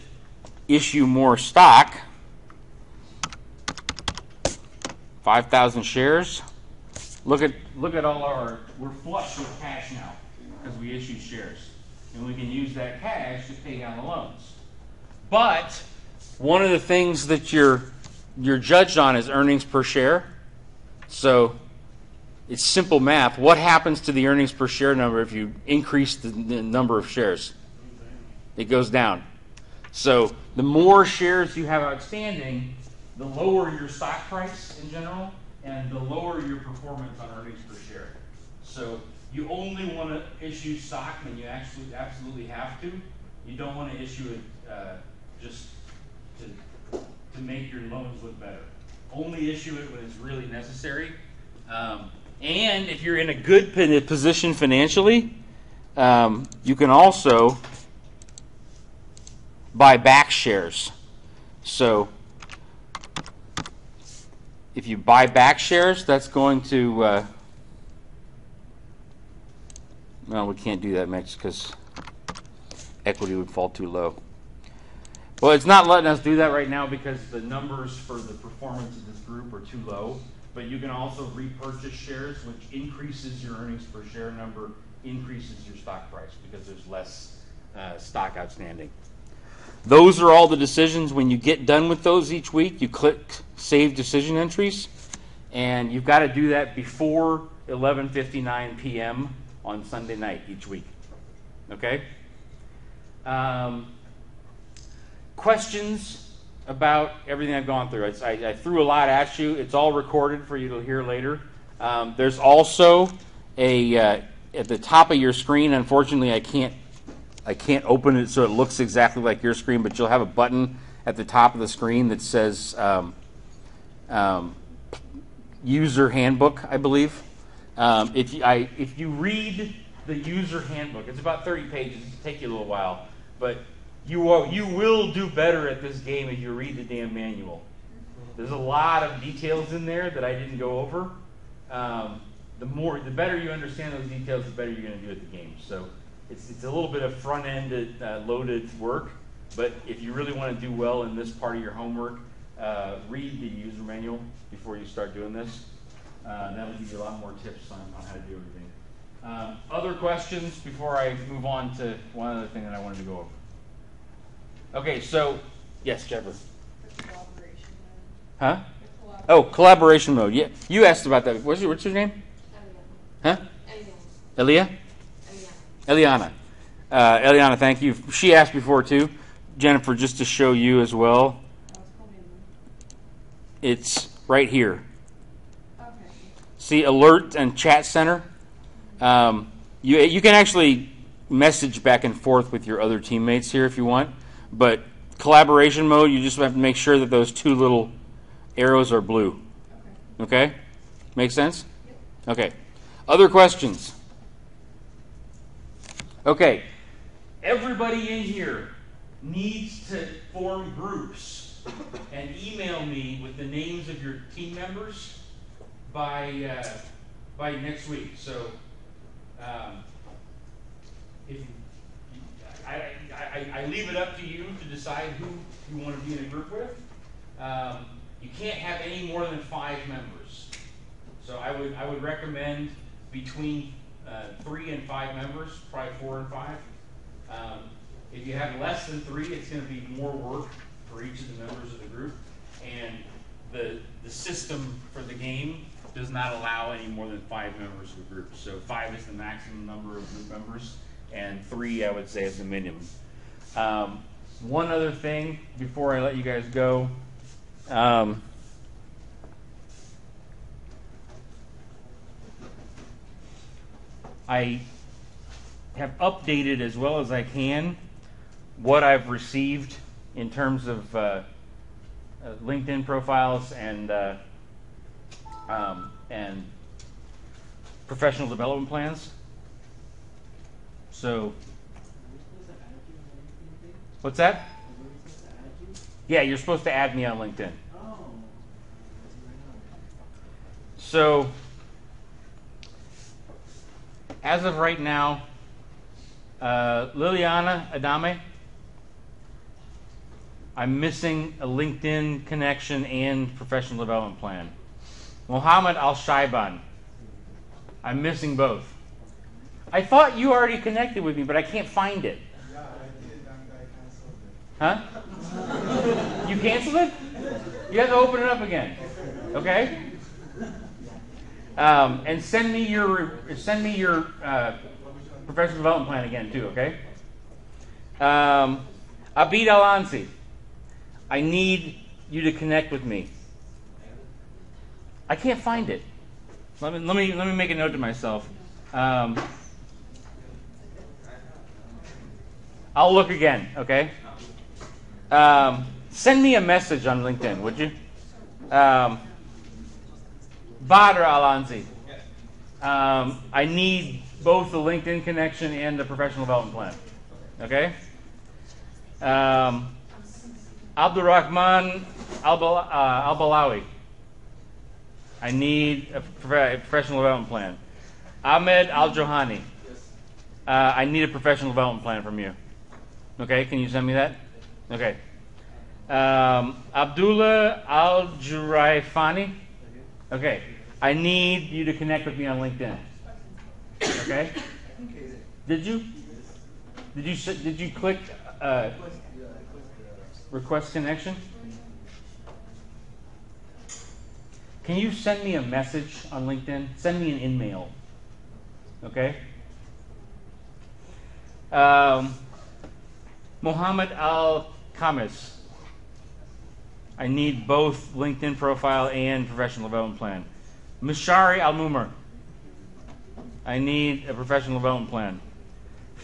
issue more stock, 5,000 shares. Look at all we're flush with cash now because we issued shares. And we can use that cash to pay down the loans. But one of the things that you're judged on is earnings per share. So it's simple math. What happens to the earnings per share number if you increase the number of shares? It goes down. So the more shares you have outstanding, the lower your stock price in general, and the lower your performance on earnings per share. So you only want to issue stock when you actually absolutely have to. You don't want to issue it just to make your loans look better. Only issue it when it's really necessary. And if you're in a good position financially, you can also buy back shares. So if you buy back shares, that's going to... no, we can't do that much because equity would fall too low. Well, it's not letting us do that right now because the numbers for the performance of this group are too low. But you can also repurchase shares, which increases your earnings per share number, increases your stock price because there's less stock outstanding. Those are all the decisions. When you get done with those each week, you click Save Decision Entries. And you've got to do that before 11:59 p.m. on Sunday night each week. Okay? Questions about everything I've gone through? I threw a lot at you. It's all recorded for you to hear later. There's also at the top of your screen. Unfortunately, I can't open it so it looks exactly like your screen, but you'll have a button at the top of the screen that says User Handbook, I believe. If you read the user handbook, it's about 30 pages. It'll take you a little while, but you will do better at this game if you read the damn manual. There's a lot of details in there that I didn't go over. The better you understand those details, the better you're going to do at the game. So it's a little bit of front-end loaded work, but if you really want to do well in this part of your homework, read the user manual before you start doing this. That'll give you a lot more tips on how to do everything. Other questions before I move on to one other thing that I wanted to go over? Okay, so, yes, Jeffrey. The collaboration mode. Huh? Oh, collaboration mode. Yeah, you asked about that. What's your name? Huh? Elia? Eliana. Eliana, thank you. She asked before too. Jennifer, just to show you as well. It's right here. Okay. See Alert and Chat Center? You can actually message back and forth with your other teammates here if you want, but collaboration mode, you just have to make sure that those two little arrows are blue. Okay? Make sense? Okay. Other questions? Okay. Everybody in here needs to form groups and email me with the names of your team members by next week. So if I leave it up to you to decide who you want to be in a group with. You can't have any more than 5 members. So I would recommend between 3 and 5 members, probably 4 and 5. If you have less than 3, it's going to be more work for each of the members of the group, and the system for the game does not allow any more than 5 members of a group. So 5 is the maximum number of group members, and 3 I would say is the minimum. One other thing before I let you guys go. I have updated as well as I can what I've received in terms of LinkedIn profiles and professional development plans. So, what's that? Yeah, you're supposed to add me on LinkedIn. So, as of right now, Liliana Adame, I'm missing a LinkedIn connection and professional development plan. Mohammed Al-Shaiban, I'm missing both. I thought you already connected with me, but I can't find it. Yeah, I did, and I canceled it. Huh? You canceled it? You have to open it up again. Okay? And send me your professional development plan again too. Okay? Abid Al-Ansi, I need you to connect with me. I can't find it. Let me make a note to myself. I'll look again. Okay? Send me a message on LinkedIn, would you? Badr Al-Ansi. I need both the LinkedIn connection and the professional development plan. Okay? Abdurrahman Al-Balawi. I need a professional development plan. Ahmed Al-Johani. I need a professional development plan from you. Okay, can you send me that? Okay. Abdullah Al-Juraifani. Okay. I need you to connect with me on LinkedIn. Okay? Did you? Did you click request connection? Can you send me a message on LinkedIn? Send me an in-mail. Okay? Mohammed Al-Khamis. I need both LinkedIn profile and professional development plan. Mishari Al-Mumar. I need a professional development plan.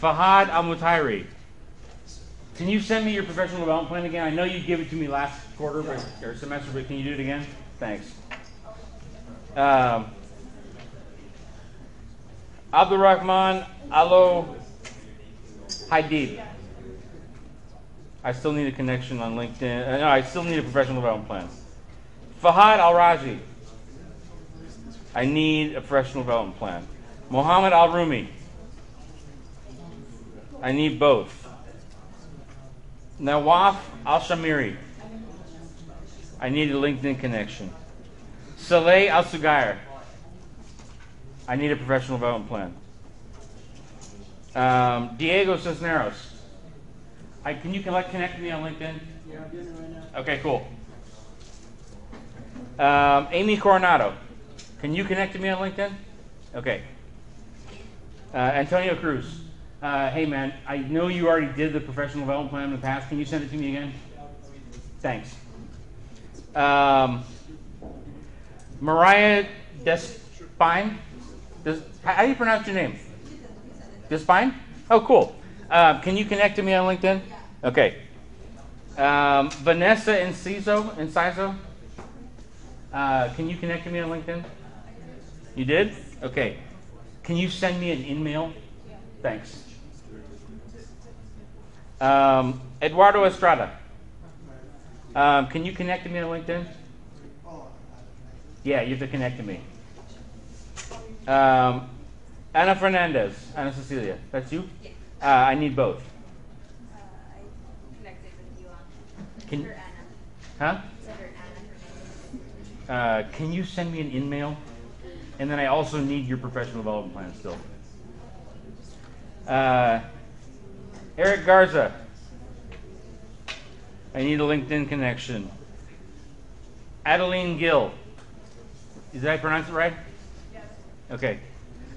Fahad Al-Mutairi. Can you send me your professional development plan again? I know you gave it to me last quarter or semester, but can you do it again? Thanks. Abdurrahman Alo Haidib. I still need a connection on LinkedIn. No, I still need a professional development plan. Fahad Al-Raji. I need a professional development plan. Mohammed Al-Rumi. I need both. Nawaf Al-Shamiri. I need a LinkedIn connection. Saleh Al-Sugair. I need a professional development plan. Diego Cisneros. Can you connect with me on LinkedIn? Yeah, I'm doing it right now. Okay, cool. Amy Coronado. Can you connect to me on LinkedIn? Okay. Antonio Cruz. Hey, man, I know you already did the professional development plan in the past. Can you send it to me again? Thanks. Mariah Despine. How do you pronounce your name? Just fine? Oh, cool. Can you connect to me on LinkedIn? Okay. Vanessa Inciso, can you connect to me on LinkedIn? You did? Okay. Can you send me an email? Thanks. Eduardo Estrada. Can you connect to me on LinkedIn? Yeah, you have to connect to me. Ana Fernandez. Ana Cecilia. That's you? I need both. I connected with you on Can, Anna. huh? Under Anna. Can you send me an email? And then I also need your professional development plan still. Eric Garza. I need a LinkedIn connection. Adeline Gill. Did I pronounce it right? Yes. Okay.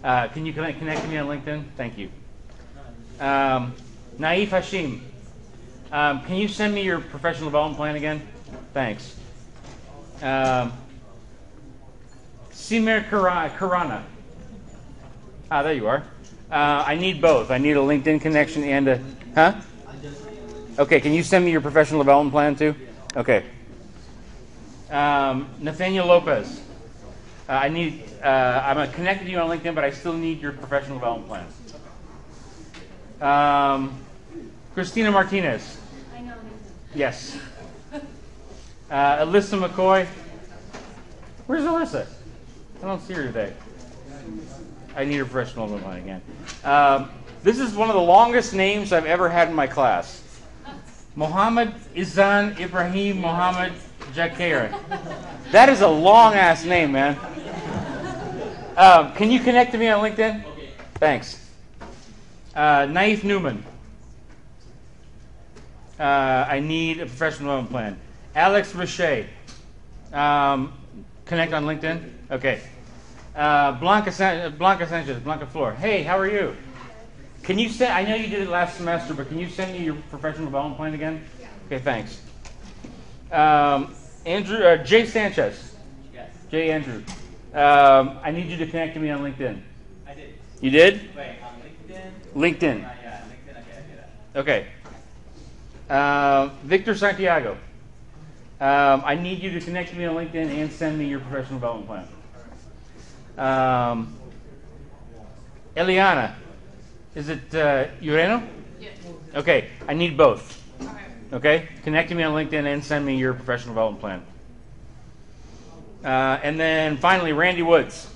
Can you connect to me on LinkedIn? Thank you. Naif Hashim. Can you send me your professional development plan again? Thanks. Simer Karana. There you are. I need both. I need a LinkedIn connection and a... Huh? Okay, can you send me your professional development plan too? Okay. Nathaniel Lopez. I'm connected to you on LinkedIn, but I still need your professional development plan. Christina Martinez. I know. Yes. Alyssa McCoy. Where's Alyssa? I don't see her today. I need her professional development plan again. This is one of the longest names I've ever had in my class. Mohammed Izan Ibrahim Mohammed Jakir. That is a long-ass name, man. Can you connect to me on LinkedIn? Okay. Thanks. Naif Newman. I need a professional development plan. Alex Richet. Connect on LinkedIn? Okay. Blanca Sanchez, Blanca Flor. Hey, how are you? Can you send, I know you did it last semester, but can you send me your professional development plan again? Yeah. Okay, thanks. Jay Sanchez. Yes. Jay Andrew. I need you to connect to me on LinkedIn. I did. You did? Wait, on LinkedIn? Yeah, LinkedIn. LinkedIn, okay, I did that. Okay. Victor Santiago. I need you to connect to me on LinkedIn and send me your professional development plan. Eliana. Is it Ureno? Yes. Okay, I need both. Okay. Okay? Connect to me on LinkedIn and send me your professional development plan. And then finally, Randy Woods.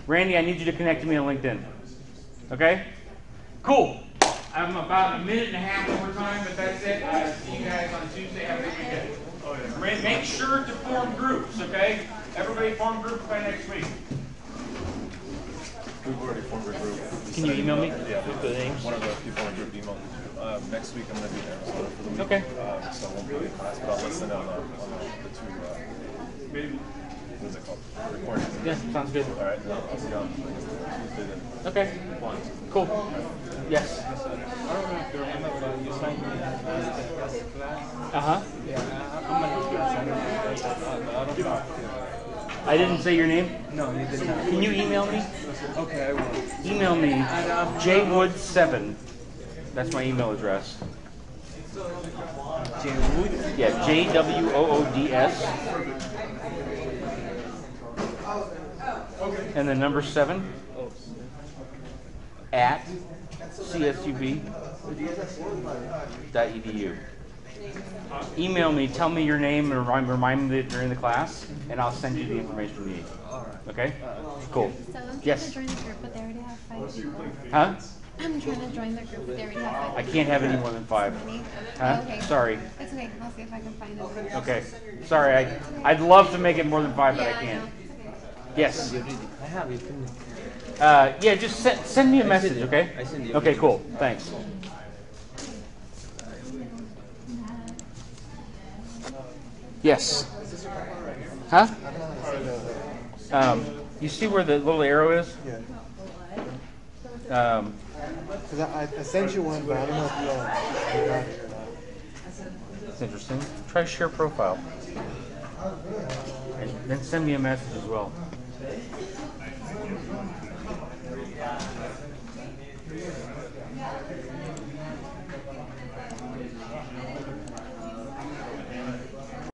Randy, I need you to connect to me on LinkedIn. Okay? Cool. I'm about a minute and a half over time, but that's it. See you guys on Tuesday. Have a good weekend. Make sure to form groups, okay? Everybody form groups by next week. We've already formed a group. Can you email me? Yeah, with the names? one of the people in the group emailed me too. Next week I'm going to be in Arizona for the week. Okay. So I won't be in class, but I'll listen on the two, what's it called? Recordings. Yeah, sounds good. All right, I'll see you on Tuesday then. Okay. Cool. Yes. I don't know if you remember, but you signed me as class. Uh-huh. Yeah, I'm in class. I don't know. I didn't say your name. No, you did not. Can you email me? Okay, I will. Email me jwood7. That's my email address. Jwood? Yeah, JWOODS. And the number 7 at csub.edu. Email me, tell me your name, and remind me that you're in the class, and I'll send you the information you need. Okay? Cool. So I'm trying Yes. to join the group, but they already have 5 people. Huh? I'm trying to join the group, but they already have 5 I people. can't have any more than 5. Huh? Okay. Sorry. It's okay. I'll see if I can find it. Okay. Sorry. I'd love to make it more than 5, but I can't. Yes. I have it. Yeah, just send me a message, okay? I send you. Okay, cool. Thanks. Yes. Huh? You see where the little arrow is? Yeah. Because I sent you one, but I don't know if you got it or not. That's interesting. Try share profile. And then send me a message as well.